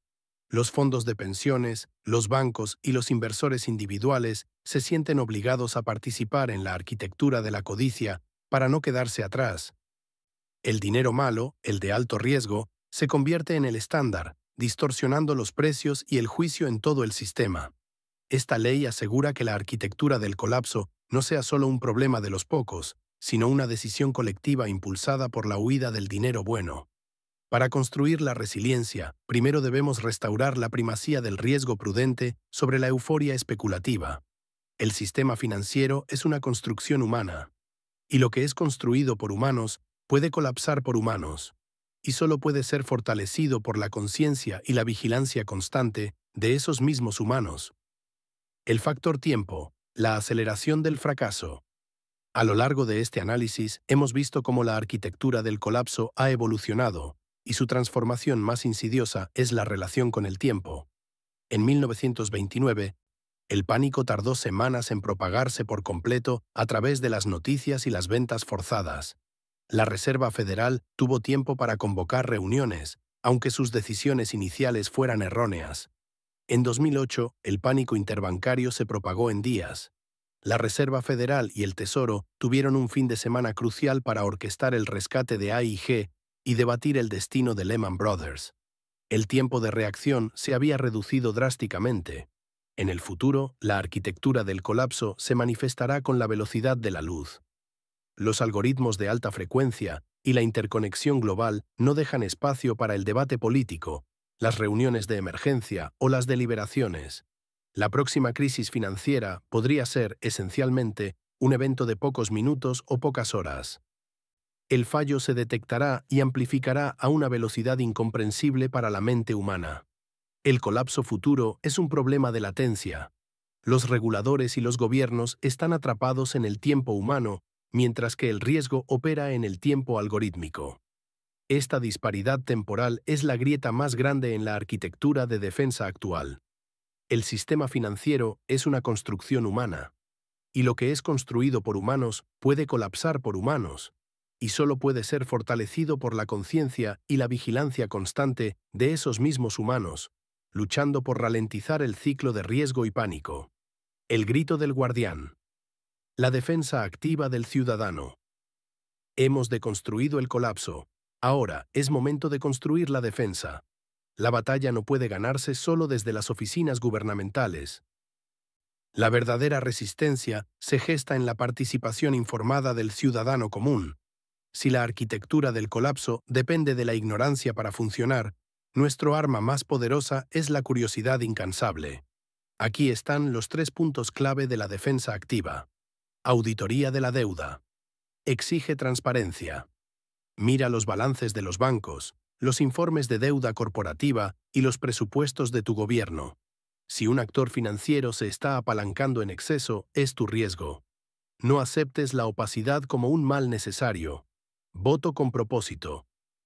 Los fondos de pensiones, los bancos y los inversores individuales se sienten obligados a participar en la arquitectura de la codicia para no quedarse atrás. El dinero malo, el de alto riesgo, se convierte en el estándar, distorsionando los precios y el juicio en todo el sistema. Esta ley asegura que la arquitectura del colapso no sea solo un problema de los pocos, sino una decisión colectiva impulsada por la huida del dinero bueno. Para construir la resiliencia, primero debemos restaurar la primacía del riesgo prudente sobre la euforia especulativa. El sistema financiero es una construcción humana, y lo que es construido por humanos puede colapsar por humanos, y solo puede ser fortalecido por la conciencia y la vigilancia constante de esos mismos humanos. El factor tiempo, la aceleración del fracaso. A lo largo de este análisis hemos visto cómo la arquitectura del colapso ha evolucionado, y su transformación más insidiosa es la relación con el tiempo. En 1929, el pánico tardó semanas en propagarse por completo a través de las noticias y las ventas forzadas. La Reserva Federal tuvo tiempo para convocar reuniones, aunque sus decisiones iniciales fueran erróneas. En 2008, el pánico interbancario se propagó en días. La Reserva Federal y el Tesoro tuvieron un fin de semana crucial para orquestar el rescate de AIG y debatir el destino de Lehman Brothers. El tiempo de reacción se había reducido drásticamente. En el futuro, la arquitectura del colapso se manifestará con la velocidad de la luz. Los algoritmos de alta frecuencia y la interconexión global no dejan espacio para el debate político, las reuniones de emergencia o las deliberaciones. La próxima crisis financiera podría ser, esencialmente, un evento de pocos minutos o pocas horas. El fallo se detectará y amplificará a una velocidad incomprensible para la mente humana. El colapso futuro es un problema de latencia. Los reguladores y los gobiernos están atrapados en el tiempo humano, mientras que el riesgo opera en el tiempo algorítmico. Esta disparidad temporal es la grieta más grande en la arquitectura de defensa actual. El sistema financiero es una construcción humana, y lo que es construido por humanos puede colapsar por humanos, y solo puede ser fortalecido por la conciencia y la vigilancia constante de esos mismos humanos, luchando por ralentizar el ciclo de riesgo y pánico. El grito del guardián. La defensa activa del ciudadano. Hemos deconstruido el colapso. Ahora es momento de construir la defensa. La batalla no puede ganarse solo desde las oficinas gubernamentales. La verdadera resistencia se gesta en la participación informada del ciudadano común. Si la arquitectura del colapso depende de la ignorancia para funcionar, nuestro arma más poderosa es la curiosidad incansable. Aquí están los 3 puntos clave de la defensa activa. Auditoría de la deuda. Exige transparencia. Mira los balances de los bancos, los informes de deuda corporativa y los presupuestos de tu gobierno. Si un actor financiero se está apalancando en exceso, es tu riesgo. No aceptes la opacidad como un mal necesario. Voto con propósito.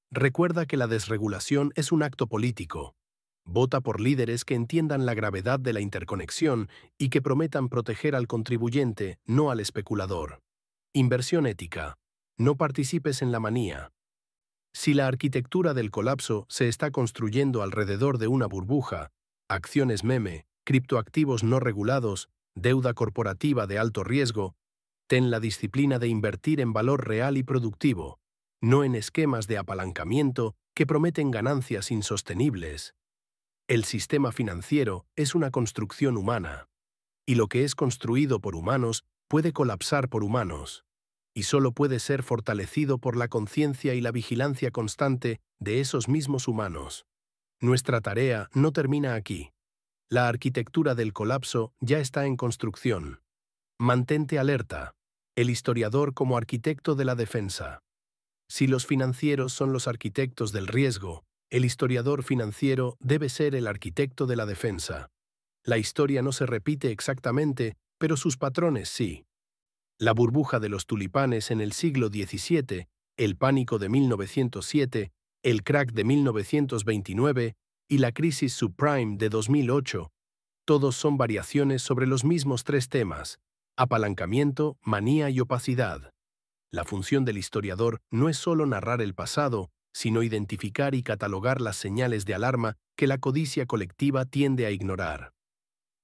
Recuerda que la desregulación es un acto político. Vota por líderes que entiendan la gravedad de la interconexión y que prometan proteger al contribuyente, no al especulador. Inversión ética. No participes en la manía. Si la arquitectura del colapso se está construyendo alrededor de una burbuja, acciones meme, criptoactivos no regulados, deuda corporativa de alto riesgo, ten la disciplina de invertir en valor real y productivo, no en esquemas de apalancamiento que prometen ganancias insostenibles. El sistema financiero es una construcción humana, y lo que es construido por humanos puede colapsar por humanos, y solo puede ser fortalecido por la conciencia y la vigilancia constante de esos mismos humanos. Nuestra tarea no termina aquí. La arquitectura del colapso ya está en construcción. Mantente alerta. El historiador como arquitecto de la defensa. Si los financieros son los arquitectos del riesgo, el historiador financiero debe ser el arquitecto de la defensa. La historia no se repite exactamente, pero sus patrones sí. La burbuja de los tulipanes en el siglo XVII, el pánico de 1907, el crack de 1929 y la crisis subprime de 2008, todos son variaciones sobre los mismos tres temas: apalancamiento, manía y opacidad. La función del historiador no es solo narrar el pasado, sino identificar y catalogar las señales de alarma que la codicia colectiva tiende a ignorar.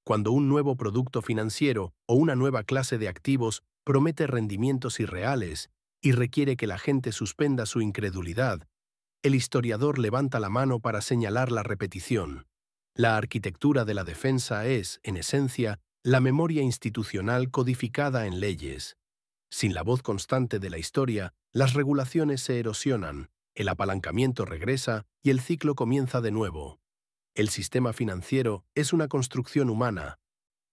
Cuando un nuevo producto financiero o una nueva clase de activos promete rendimientos irreales y requiere que la gente suspenda su incredulidad, el historiador levanta la mano para señalar la repetición. La arquitectura de la defensa es, en esencia, la memoria institucional codificada en leyes. Sin la voz constante de la historia, las regulaciones se erosionan, el apalancamiento regresa y el ciclo comienza de nuevo. El sistema financiero es una construcción humana,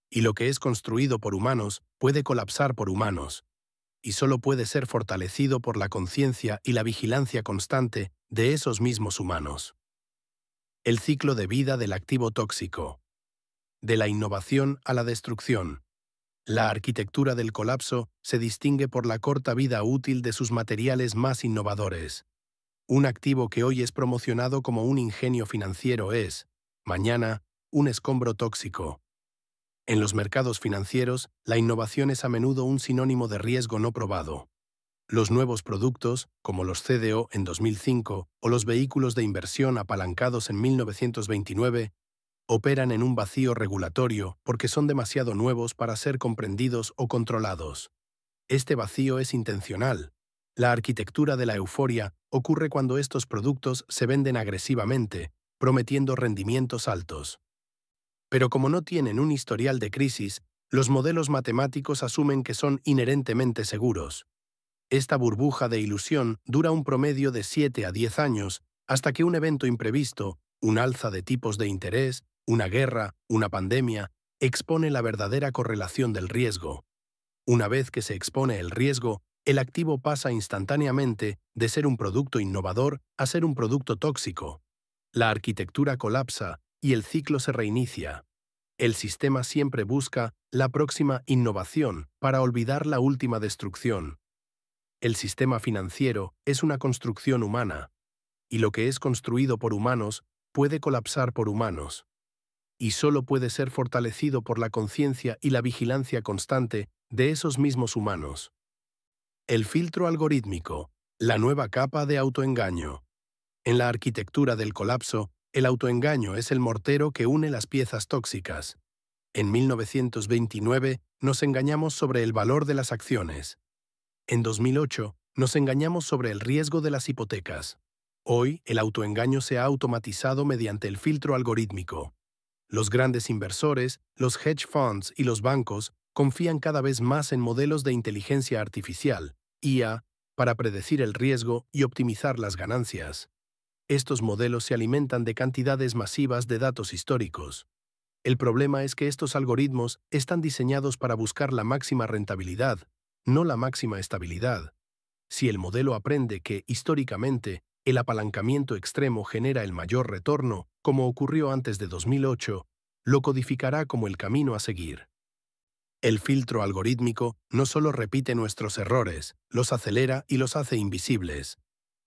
y lo que es construido por humanos puede colapsar por humanos, y solo puede ser fortalecido por la conciencia y la vigilancia constante de esos mismos humanos. El ciclo de vida del activo tóxico. De la innovación a la destrucción. La arquitectura del colapso se distingue por la corta vida útil de sus materiales más innovadores. Un activo que hoy es promocionado como un ingenio financiero es, mañana, un escombro tóxico. En los mercados financieros, la innovación es a menudo un sinónimo de riesgo no probado. Los nuevos productos, como los CDO en 2005 o los vehículos de inversión apalancados en 1929, operan en un vacío regulatorio porque son demasiado nuevos para ser comprendidos o controlados. Este vacío es intencional. La arquitectura de la euforia ocurre cuando estos productos se venden agresivamente, prometiendo rendimientos altos. Pero como no tienen un historial de crisis, los modelos matemáticos asumen que son inherentemente seguros. Esta burbuja de ilusión dura un promedio de 7 a 10 años, hasta que un evento imprevisto, un alza de tipos de interés, una guerra, una pandemia, expone la verdadera correlación del riesgo. Una vez que se expone el riesgo, el activo pasa instantáneamente de ser un producto innovador a ser un producto tóxico. La arquitectura colapsa y el ciclo se reinicia. El sistema siempre busca la próxima innovación para olvidar la última destrucción. El sistema financiero es una construcción humana, y lo que es construido por humanos puede colapsar por humanos, y solo puede ser fortalecido por la conciencia y la vigilancia constante de esos mismos humanos. El filtro algorítmico, la nueva capa de autoengaño. En la arquitectura del colapso, el autoengaño es el mortero que une las piezas tóxicas. En 1929 nos engañamos sobre el valor de las acciones. En 2008 nos engañamos sobre el riesgo de las hipotecas. Hoy, el autoengaño se ha automatizado mediante el filtro algorítmico. Los grandes inversores, los hedge funds y los bancos confían cada vez más en modelos de inteligencia artificial, IA, para predecir el riesgo y optimizar las ganancias. Estos modelos se alimentan de cantidades masivas de datos históricos. El problema es que estos algoritmos están diseñados para buscar la máxima rentabilidad, no la máxima estabilidad. Si el modelo aprende que, históricamente, el apalancamiento extremo genera el mayor retorno, como ocurrió antes de 2008, lo codificará como el camino a seguir. El filtro algorítmico no solo repite nuestros errores, los acelera y los hace invisibles.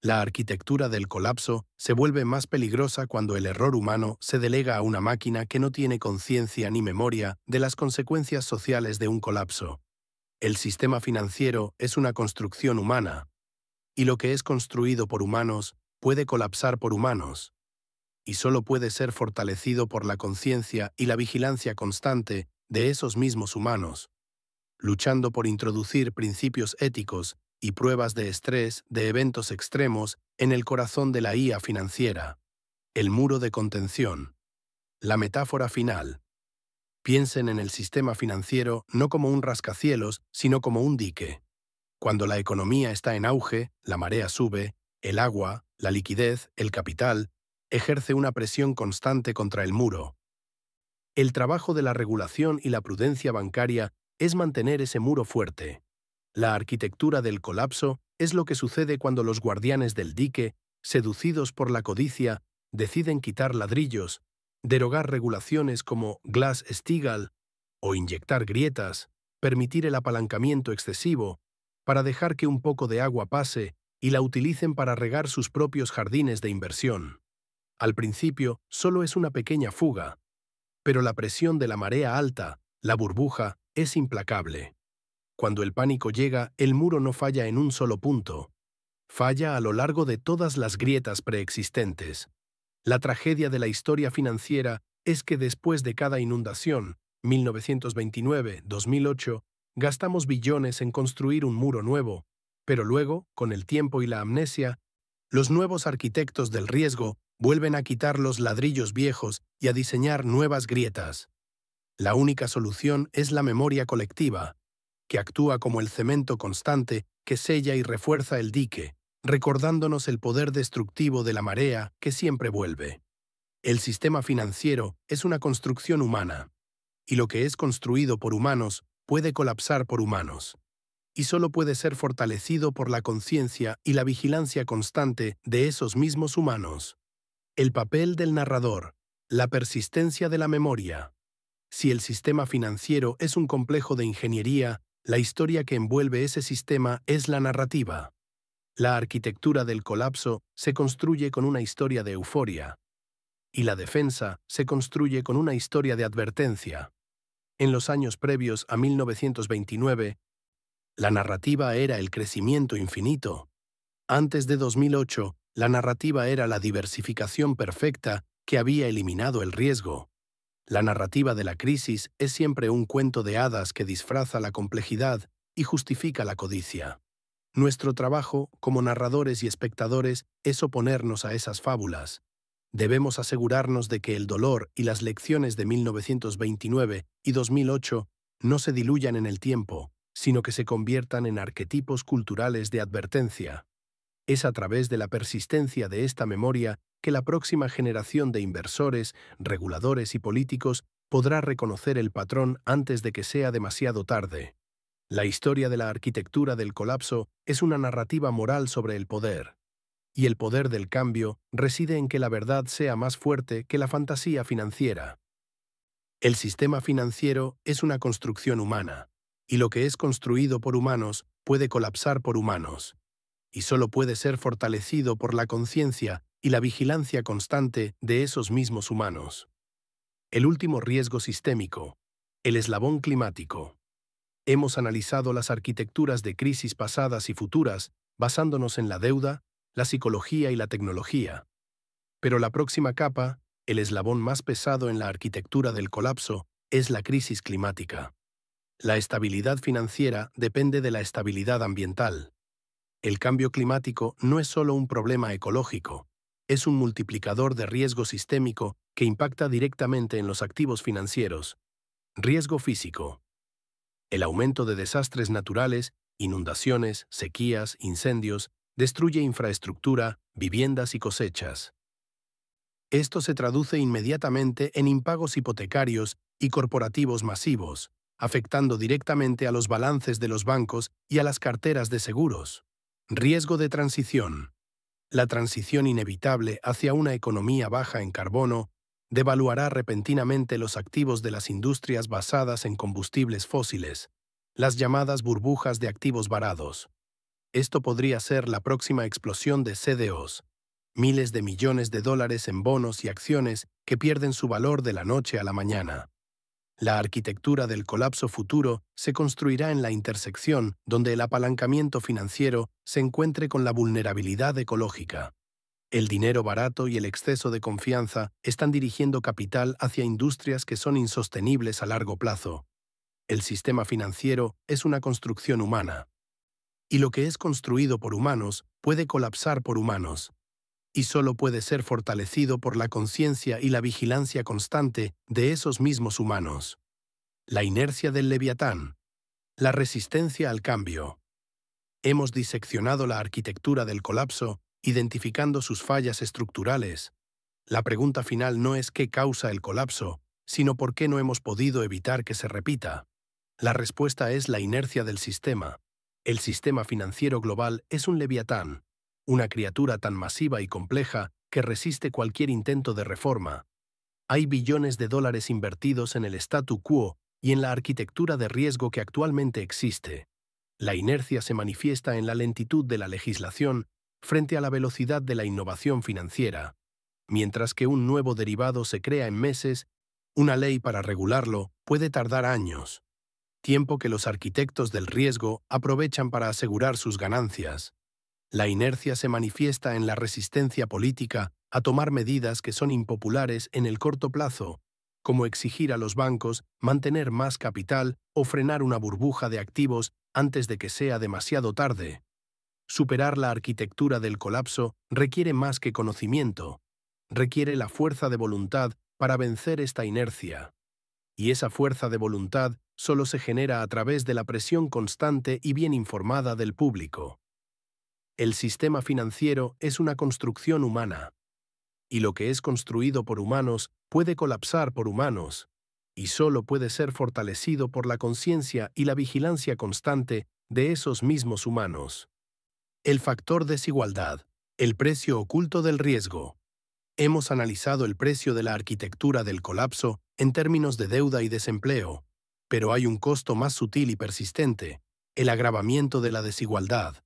La arquitectura del colapso se vuelve más peligrosa cuando el error humano se delega a una máquina que no tiene conciencia ni memoria de las consecuencias sociales de un colapso. El sistema financiero es una construcción humana, y lo que es construido por humanos puede colapsar por humanos, y solo puede ser fortalecido por la conciencia y la vigilancia constante de esos mismos humanos, luchando por introducir principios éticos y pruebas de estrés de eventos extremos en el corazón de la IA financiera. El muro de contención. La metáfora final. Piensen en el sistema financiero no como un rascacielos, sino como un dique. Cuando la economía está en auge, la marea sube, el agua, la liquidez, el capital, ejerce una presión constante contra el muro. El trabajo de la regulación y la prudencia bancaria es mantener ese muro fuerte. La arquitectura del colapso es lo que sucede cuando los guardianes del dique, seducidos por la codicia, deciden quitar ladrillos, Derogar regulaciones como Glass-Steagall o inyectar grietas, permitir el apalancamiento excesivo, para dejar que un poco de agua pase y la utilicen para regar sus propios jardines de inversión. Al principio, solo es una pequeña fuga, pero la presión de la marea alta, la burbuja, es implacable. Cuando el pánico llega, el muro no falla en un solo punto. Falla a lo largo de todas las grietas preexistentes. La tragedia de la historia financiera es que después de cada inundación, 1929-2008, gastamos billones en construir un muro nuevo, pero luego, con el tiempo y la amnesia, los nuevos arquitectos del riesgo vuelven a quitar los ladrillos viejos y a diseñar nuevas grietas. La única solución es la memoria colectiva, que actúa como el cemento constante que sella y refuerza el dique, recordándonos el poder destructivo de la marea que siempre vuelve. El sistema financiero es una construcción humana, y lo que es construido por humanos puede colapsar por humanos, y solo puede ser fortalecido por la conciencia y la vigilancia constante de esos mismos humanos. El papel del narrador, la persistencia de la memoria. Si el sistema financiero es un complejo de ingeniería, la historia que envuelve ese sistema es la narrativa. La arquitectura del colapso se construye con una historia de euforia, y la defensa se construye con una historia de advertencia. En los años previos a 1929, la narrativa era el crecimiento infinito. Antes de 2008, la narrativa era la diversificación perfecta que había eliminado el riesgo. La narrativa de la crisis es siempre un cuento de hadas que disfraza la complejidad y justifica la codicia. Nuestro trabajo, como narradores y espectadores, es oponernos a esas fábulas. Debemos asegurarnos de que el dolor y las lecciones de 1929 y 2008 no se diluyan en el tiempo, sino que se conviertan en arquetipos culturales de advertencia. Es a través de la persistencia de esta memoria que la próxima generación de inversores, reguladores y políticos podrá reconocer el patrón antes de que sea demasiado tarde. La historia de la arquitectura del colapso es una narrativa moral sobre el poder. Y el poder del cambio reside en que la verdad sea más fuerte que la fantasía financiera. El sistema financiero es una construcción humana, y lo que es construido por humanos puede colapsar por humanos, y solo puede ser fortalecido por la conciencia y la vigilancia constante de esos mismos humanos. El último riesgo sistémico, el eslabón climático. Hemos analizado las arquitecturas de crisis pasadas y futuras basándonos en la deuda, la psicología y la tecnología. Pero la próxima capa, el eslabón más pesado en la arquitectura del colapso, es la crisis climática. La estabilidad financiera depende de la estabilidad ambiental. El cambio climático no es solo un problema ecológico, es un multiplicador de riesgo sistémico que impacta directamente en los activos financieros. Riesgo físico. El aumento de desastres naturales, inundaciones, sequías, incendios, destruye infraestructura, viviendas y cosechas. Esto se traduce inmediatamente en impagos hipotecarios y corporativos masivos, afectando directamente a los balances de los bancos y a las carteras de seguros. Riesgo de transición. La transición inevitable hacia una economía baja en carbono devaluará repentinamente los activos de las industrias basadas en combustibles fósiles, las llamadas burbujas de activos varados. Esto podría ser la próxima explosión de CDOs, miles de millones de dólares en bonos y acciones que pierden su valor de la noche a la mañana. La arquitectura del colapso futuro se construirá en la intersección donde el apalancamiento financiero se encuentre con la vulnerabilidad ecológica. El dinero barato y el exceso de confianza están dirigiendo capital hacia industrias que son insostenibles a largo plazo. El sistema financiero es una construcción humana. Y lo que es construido por humanos puede colapsar por humanos, y solo puede ser fortalecido por la conciencia y la vigilancia constante de esos mismos humanos. La inercia del Leviatán. La resistencia al cambio. Hemos diseccionado la arquitectura del colapso, identificando sus fallas estructurales. La pregunta final no es qué causa el colapso, sino por qué no hemos podido evitar que se repita. La respuesta es la inercia del sistema. El sistema financiero global es un leviatán, una criatura tan masiva y compleja que resiste cualquier intento de reforma. Hay billones de dólares invertidos en el statu quo y en la arquitectura de riesgo que actualmente existe. La inercia se manifiesta en la lentitud de la legislación frente a la velocidad de la innovación financiera. Mientras que un nuevo derivado se crea en meses, una ley para regularlo puede tardar años, tiempo que los arquitectos del riesgo aprovechan para asegurar sus ganancias. La inercia se manifiesta en la resistencia política a tomar medidas que son impopulares en el corto plazo, como exigir a los bancos mantener más capital o frenar una burbuja de activos antes de que sea demasiado tarde. Superar la arquitectura del colapso requiere más que conocimiento, requiere la fuerza de voluntad para vencer esta inercia. Y esa fuerza de voluntad solo se genera a través de la presión constante y bien informada del público. El sistema financiero es una construcción humana, y lo que es construido por humanos puede colapsar por humanos, y solo puede ser fortalecido por la conciencia y la vigilancia constante de esos mismos humanos. El factor desigualdad, el precio oculto del riesgo. Hemos analizado el precio de la arquitectura del colapso en términos de deuda y desempleo, pero hay un costo más sutil y persistente, el agravamiento de la desigualdad.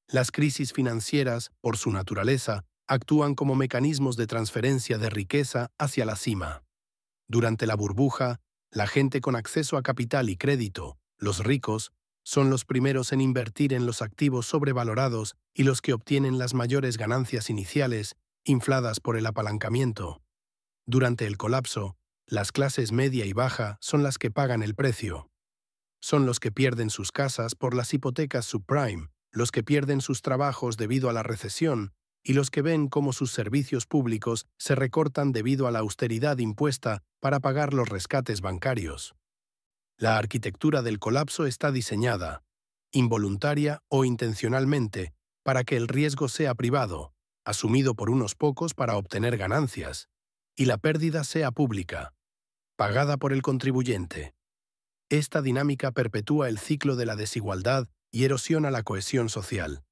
Las crisis financieras, por su naturaleza, actúan como mecanismos de transferencia de riqueza hacia la cima. Durante la burbuja, la gente con acceso a capital y crédito, los ricos, son los primeros en invertir en los activos sobrevalorados y los que obtienen las mayores ganancias iniciales, infladas por el apalancamiento. Durante el colapso, las clases media y baja son las que pagan el precio. Son los que pierden sus casas por las hipotecas subprime, los que pierden sus trabajos debido a la recesión y los que ven cómo sus servicios públicos se recortan debido a la austeridad impuesta para pagar los rescates bancarios. La arquitectura del colapso está diseñada, involuntaria o intencionalmente, para que el riesgo sea privado, asumido por unos pocos para obtener ganancias, y la pérdida sea pública, pagada por el contribuyente. Esta dinámica perpetúa el ciclo de la desigualdad y erosiona la cohesión social.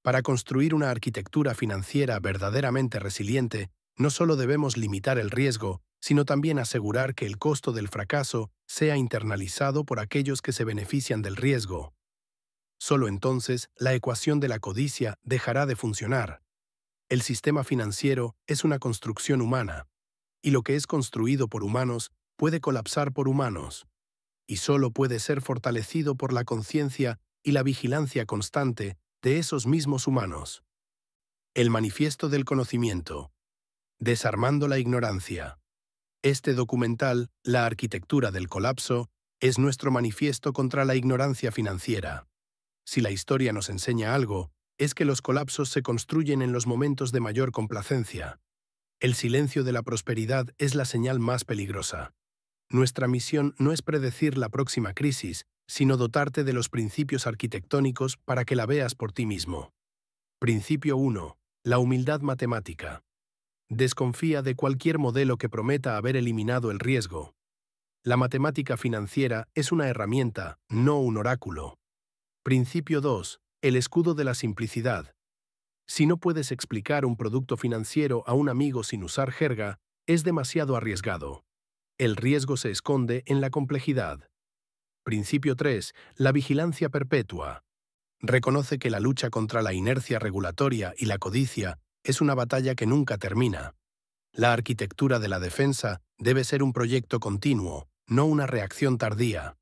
Para construir una arquitectura financiera verdaderamente resiliente, no solo debemos limitar el riesgo, sino también asegurar que el costo del fracaso sea internalizado por aquellos que se benefician del riesgo. Solo entonces la ecuación de la codicia dejará de funcionar. El sistema financiero es una construcción humana, y lo que es construido por humanos puede colapsar por humanos, y solo puede ser fortalecido por la conciencia y la vigilancia constante de esos mismos humanos. El manifiesto del conocimiento. Desarmando la ignorancia. Este documental, La arquitectura del colapso, es nuestro manifiesto contra la ignorancia financiera. Si la historia nos enseña algo, es que los colapsos se construyen en los momentos de mayor complacencia. El silencio de la prosperidad es la señal más peligrosa. Nuestra misión no es predecir la próxima crisis, sino dotarte de los principios arquitectónicos para que la veas por ti mismo. Principio 1. La humildad matemática. Desconfía de cualquier modelo que prometa haber eliminado el riesgo. La matemática financiera es una herramienta, no un oráculo. Principio 2. El escudo de la simplicidad. Si no puedes explicar un producto financiero a un amigo sin usar jerga, es demasiado arriesgado. El riesgo se esconde en la complejidad. Principio 3. La vigilancia perpetua. Reconoce que la lucha contra la inercia regulatoria y la codicia es una batalla que nunca termina. La arquitectura de la defensa debe ser un proyecto continuo, no una reacción tardía.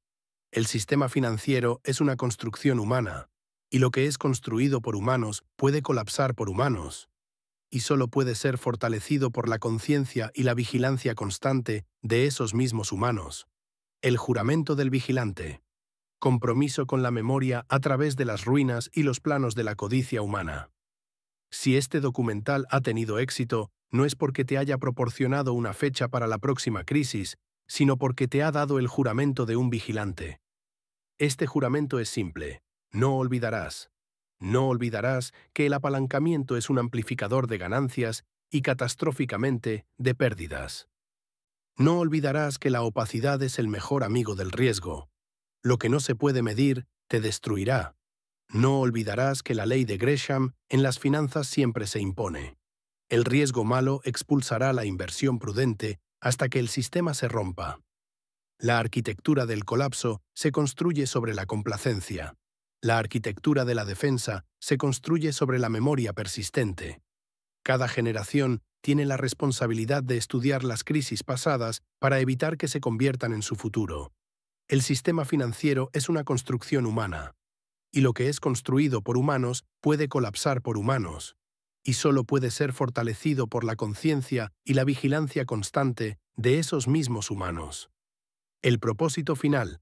El sistema financiero es una construcción humana, y lo que es construido por humanos puede colapsar por humanos, y solo puede ser fortalecido por la conciencia y la vigilancia constante de esos mismos humanos. El juramento del vigilante. Compromiso con la memoria a través de las ruinas y los planos de la codicia humana. Si este documental ha tenido éxito, no es porque te haya proporcionado una fecha para la próxima crisis, sino porque te ha dado el juramento de un vigilante. Este juramento es simple: no olvidarás. No olvidarás que el apalancamiento es un amplificador de ganancias y catastróficamente de pérdidas. No olvidarás que la opacidad es el mejor amigo del riesgo. Lo que no se puede medir te destruirá. No olvidarás que la ley de Gresham en las finanzas siempre se impone. El riesgo malo expulsará la inversión prudente hasta que el sistema se rompa. La arquitectura del colapso se construye sobre la complacencia. La arquitectura de la defensa se construye sobre la memoria persistente. Cada generación tiene la responsabilidad de estudiar las crisis pasadas para evitar que se conviertan en su futuro. El sistema financiero es una construcción humana, y lo que es construido por humanos puede colapsar por humanos, y solo puede ser fortalecido por la conciencia y la vigilancia constante de esos mismos humanos. El propósito final.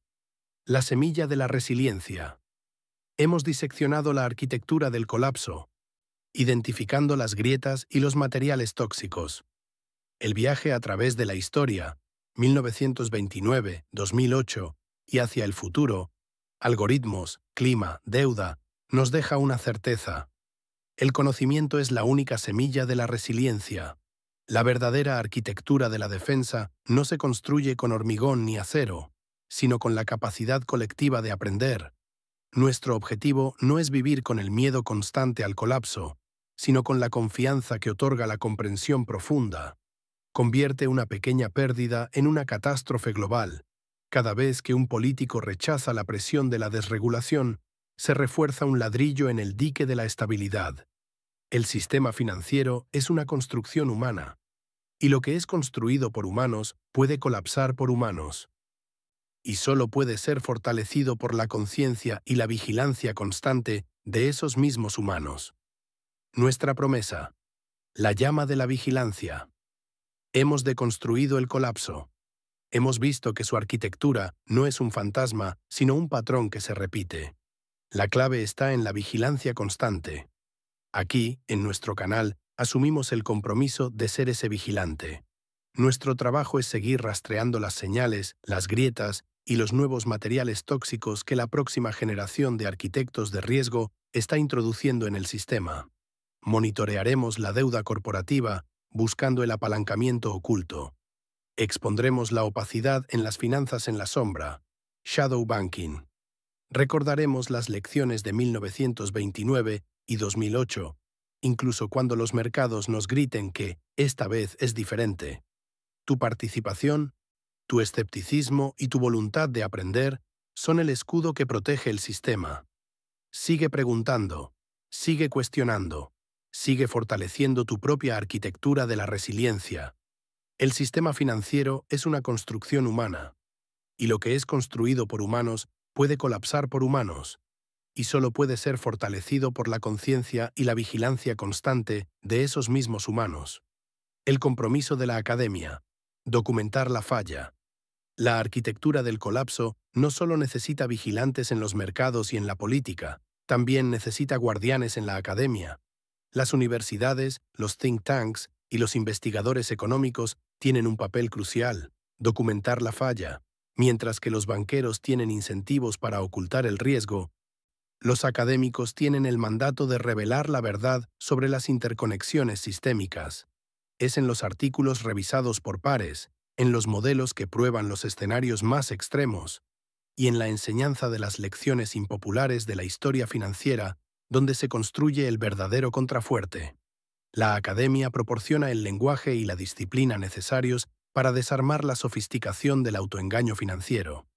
La semilla de la resiliencia. Hemos diseccionado la arquitectura del colapso, identificando las grietas y los materiales tóxicos. El viaje a través de la historia, 1929, 2008, y hacia el futuro, algoritmos, clima, deuda, nos deja una certeza. El conocimiento es la única semilla de la resiliencia. La verdadera arquitectura de la defensa no se construye con hormigón ni acero, sino con la capacidad colectiva de aprender. Nuestro objetivo no es vivir con el miedo constante al colapso, sino con la confianza que otorga la comprensión profunda. Convierte una pequeña pérdida en una catástrofe global. Cada vez que un político rechaza la presión de la desregulación, se refuerza un ladrillo en el dique de la estabilidad. El sistema financiero es una construcción humana, y lo que es construido por humanos puede colapsar por humanos, y solo puede ser fortalecido por la conciencia y la vigilancia constante de esos mismos humanos. Nuestra promesa. La llama de la vigilancia. Hemos deconstruido el colapso. Hemos visto que su arquitectura no es un fantasma, sino un patrón que se repite. La clave está en la vigilancia constante. Aquí, en nuestro canal, asumimos el compromiso de ser ese vigilante. Nuestro trabajo es seguir rastreando las señales, las grietas y los nuevos materiales tóxicos que la próxima generación de arquitectos de riesgo está introduciendo en el sistema. Monitorearemos la deuda corporativa buscando el apalancamiento oculto. Expondremos la opacidad en las finanzas en la sombra, shadow banking. Recordaremos las lecciones de 1929 y 2008, incluso cuando los mercados nos griten que esta vez es diferente. Tu participación, tu escepticismo y tu voluntad de aprender son el escudo que protege el sistema. Sigue preguntando, sigue cuestionando, sigue fortaleciendo tu propia arquitectura de la resiliencia. El sistema financiero es una construcción humana, y lo que es construido por humanos puede colapsar por humanos, y solo puede ser fortalecido por la conciencia y la vigilancia constante de esos mismos humanos. El compromiso de la academia. Documentar la falla. La arquitectura del colapso no solo necesita vigilantes en los mercados y en la política, también necesita guardianes en la academia. Las universidades, los think tanks y los investigadores económicos tienen un papel crucial, documentar la falla. Mientras que los banqueros tienen incentivos para ocultar el riesgo, los académicos tienen el mandato de revelar la verdad sobre las interconexiones sistémicas. Es en los artículos revisados por pares, en los modelos que prueban los escenarios más extremos, y en la enseñanza de las lecciones impopulares de la historia financiera, donde se construye el verdadero contrafuerte. La academia proporciona el lenguaje y la disciplina necesarios para desarmar la sofisticación del autoengaño financiero.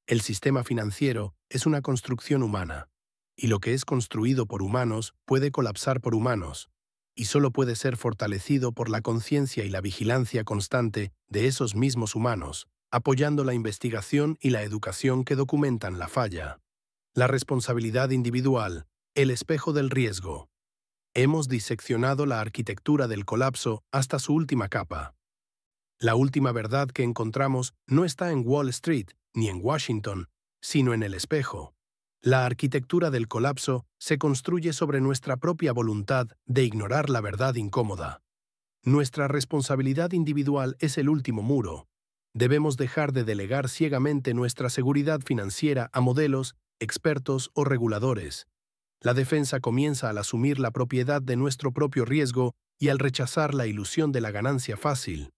El sistema financiero es una construcción humana, y lo que es construido por humanos puede colapsar por humanos, y solo puede ser fortalecido por la conciencia y la vigilancia constante de esos mismos humanos, apoyando la investigación y la educación que documentan la falla. La responsabilidad individual, el espejo del riesgo. Hemos diseccionado la arquitectura del colapso hasta su última capa. La última verdad que encontramos no está en Wall Street ni en Washington, sino en el espejo. La arquitectura del colapso se construye sobre nuestra propia voluntad de ignorar la verdad incómoda. Nuestra responsabilidad individual es el último muro. Debemos dejar de delegar ciegamente nuestra seguridad financiera a modelos, expertos o reguladores. La defensa comienza al asumir la propiedad de nuestro propio riesgo y al rechazar la ilusión de la ganancia fácil.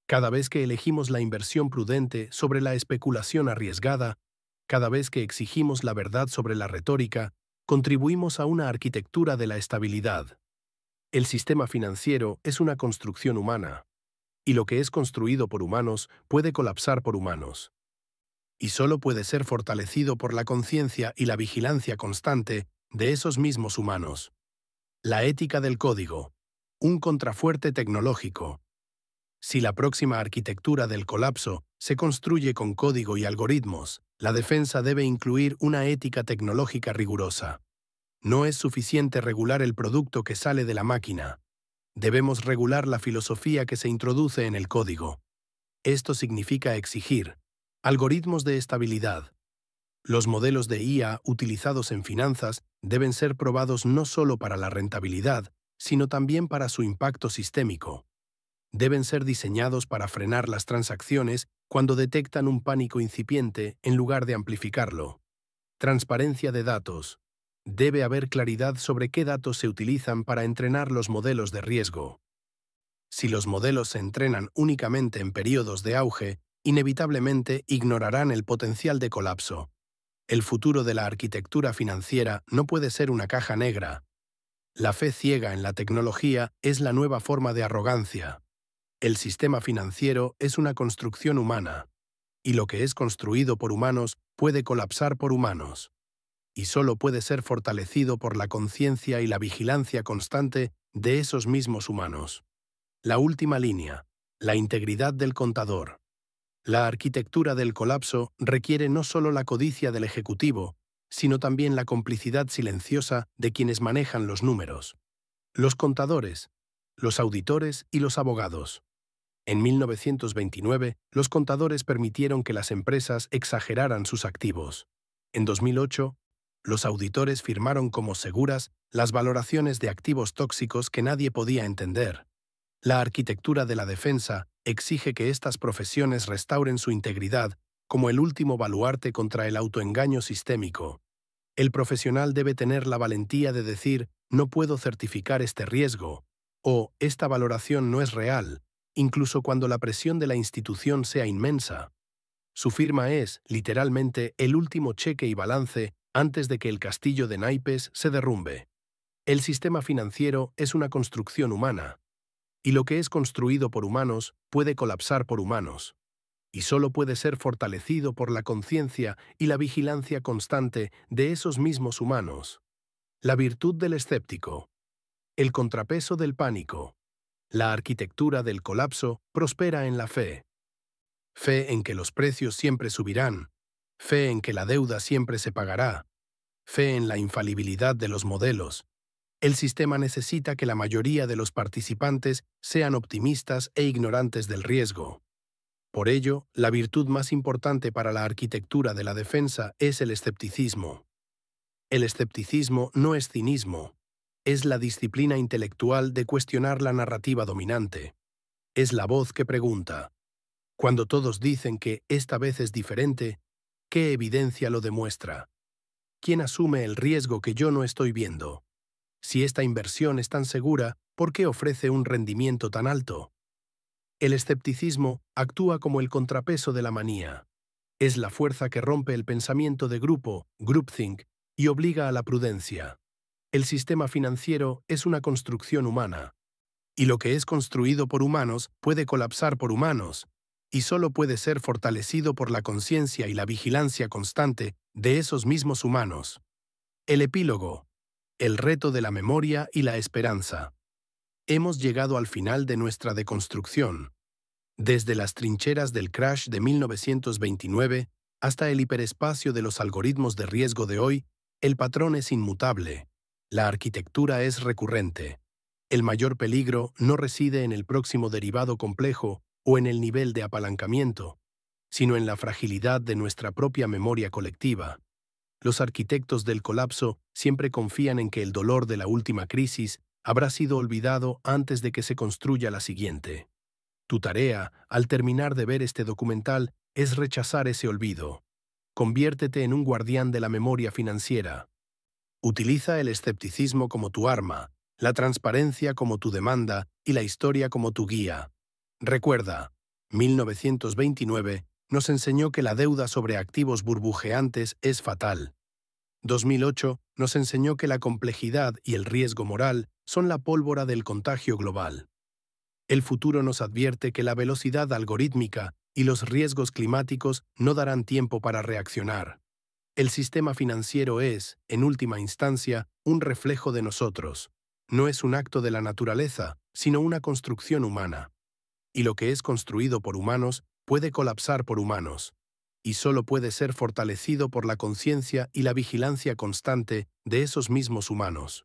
Cada vez que elegimos la inversión prudente sobre la especulación arriesgada, cada vez que exigimos la verdad sobre la retórica, contribuimos a una arquitectura de la estabilidad. El sistema financiero es una construcción humana, y lo que es construido por humanos puede colapsar por humanos. Y solo puede ser fortalecido por la conciencia y la vigilancia constante de esos mismos humanos. La ética del código. Un contrafuerte tecnológico. Si la próxima arquitectura del colapso se construye con código y algoritmos, la defensa debe incluir una ética tecnológica rigurosa. No es suficiente regular el producto que sale de la máquina. Debemos regular la filosofía que se introduce en el código. Esto significa exigir algoritmos de estabilidad. Los modelos de IA utilizados en finanzas deben ser probados no solo para la rentabilidad, sino también para su impacto sistémico. Deben ser diseñados para frenar las transacciones cuando detectan un pánico incipiente en lugar de amplificarlo. Transparencia de datos. Debe haber claridad sobre qué datos se utilizan para entrenar los modelos de riesgo. Si los modelos se entrenan únicamente en periodos de auge, inevitablemente ignorarán el potencial de colapso. El futuro de la arquitectura financiera no puede ser una caja negra. La fe ciega en la tecnología es la nueva forma de arrogancia. El sistema financiero es una construcción humana, y lo que es construido por humanos puede colapsar por humanos, y solo puede ser fortalecido por la conciencia y la vigilancia constante de esos mismos humanos. La última línea, la integridad del contador. La arquitectura del colapso requiere no solo la codicia del ejecutivo, sino también la complicidad silenciosa de quienes manejan los números. Los contadores, los auditores y los abogados. En 1929, los contadores permitieron que las empresas exageraran sus activos. En 2008, los auditores firmaron como seguras las valoraciones de activos tóxicos que nadie podía entender. La arquitectura de la defensa exige que estas profesiones restauren su integridad como el último baluarte contra el autoengaño sistémico. El profesional debe tener la valentía de decir «no puedo certificar este riesgo» o «esta valoración no es real», incluso cuando la presión de la institución sea inmensa. Su firma es, literalmente, el último cheque y balance antes de que el castillo de naipes se derrumbe. El sistema financiero es una construcción humana, y lo que es construido por humanos puede colapsar por humanos, y solo puede ser fortalecido por la conciencia y la vigilancia constante de esos mismos humanos. La virtud del escéptico. El contrapeso del pánico. La arquitectura del colapso prospera en la fe. Fe en que los precios siempre subirán. Fe en que la deuda siempre se pagará. Fe en la infalibilidad de los modelos. El sistema necesita que la mayoría de los participantes sean optimistas e ignorantes del riesgo. Por ello, la virtud más importante para la arquitectura de la defensa es el escepticismo. El escepticismo no es cinismo. Es la disciplina intelectual de cuestionar la narrativa dominante. Es la voz que pregunta. Cuando todos dicen que esta vez es diferente, ¿qué evidencia lo demuestra? ¿Quién asume el riesgo que yo no estoy viendo? Si esta inversión es tan segura, ¿por qué ofrece un rendimiento tan alto? El escepticismo actúa como el contrapeso de la manía. Es la fuerza que rompe el pensamiento de grupo, groupthink, y obliga a la prudencia. El sistema financiero es una construcción humana, y lo que es construido por humanos puede colapsar por humanos, y solo puede ser fortalecido por la conciencia y la vigilancia constante de esos mismos humanos. El epílogo. El reto de la memoria y la esperanza. Hemos llegado al final de nuestra deconstrucción. Desde las trincheras del crash de 1929 hasta el hiperespacio de los algoritmos de riesgo de hoy, el patrón es inmutable. La arquitectura es recurrente. El mayor peligro no reside en el próximo derivado complejo o en el nivel de apalancamiento, sino en la fragilidad de nuestra propia memoria colectiva. Los arquitectos del colapso siempre confían en que el dolor de la última crisis habrá sido olvidado antes de que se construya la siguiente. Tu tarea, al terminar de ver este documental, es rechazar ese olvido. Conviértete en un guardián de la memoria financiera. Utiliza el escepticismo como tu arma, la transparencia como tu demanda y la historia como tu guía. Recuerda, 1929 nos enseñó que la deuda sobre activos burbujeantes es fatal. 2008 nos enseñó que la complejidad y el riesgo moral son la pólvora del contagio global. El futuro nos advierte que la velocidad algorítmica y los riesgos climáticos no darán tiempo para reaccionar. El sistema financiero es, en última instancia, un reflejo de nosotros. No es un acto de la naturaleza, sino una construcción humana. Y lo que es construido por humanos puede colapsar por humanos, y solo puede ser fortalecido por la conciencia y la vigilancia constante de esos mismos humanos.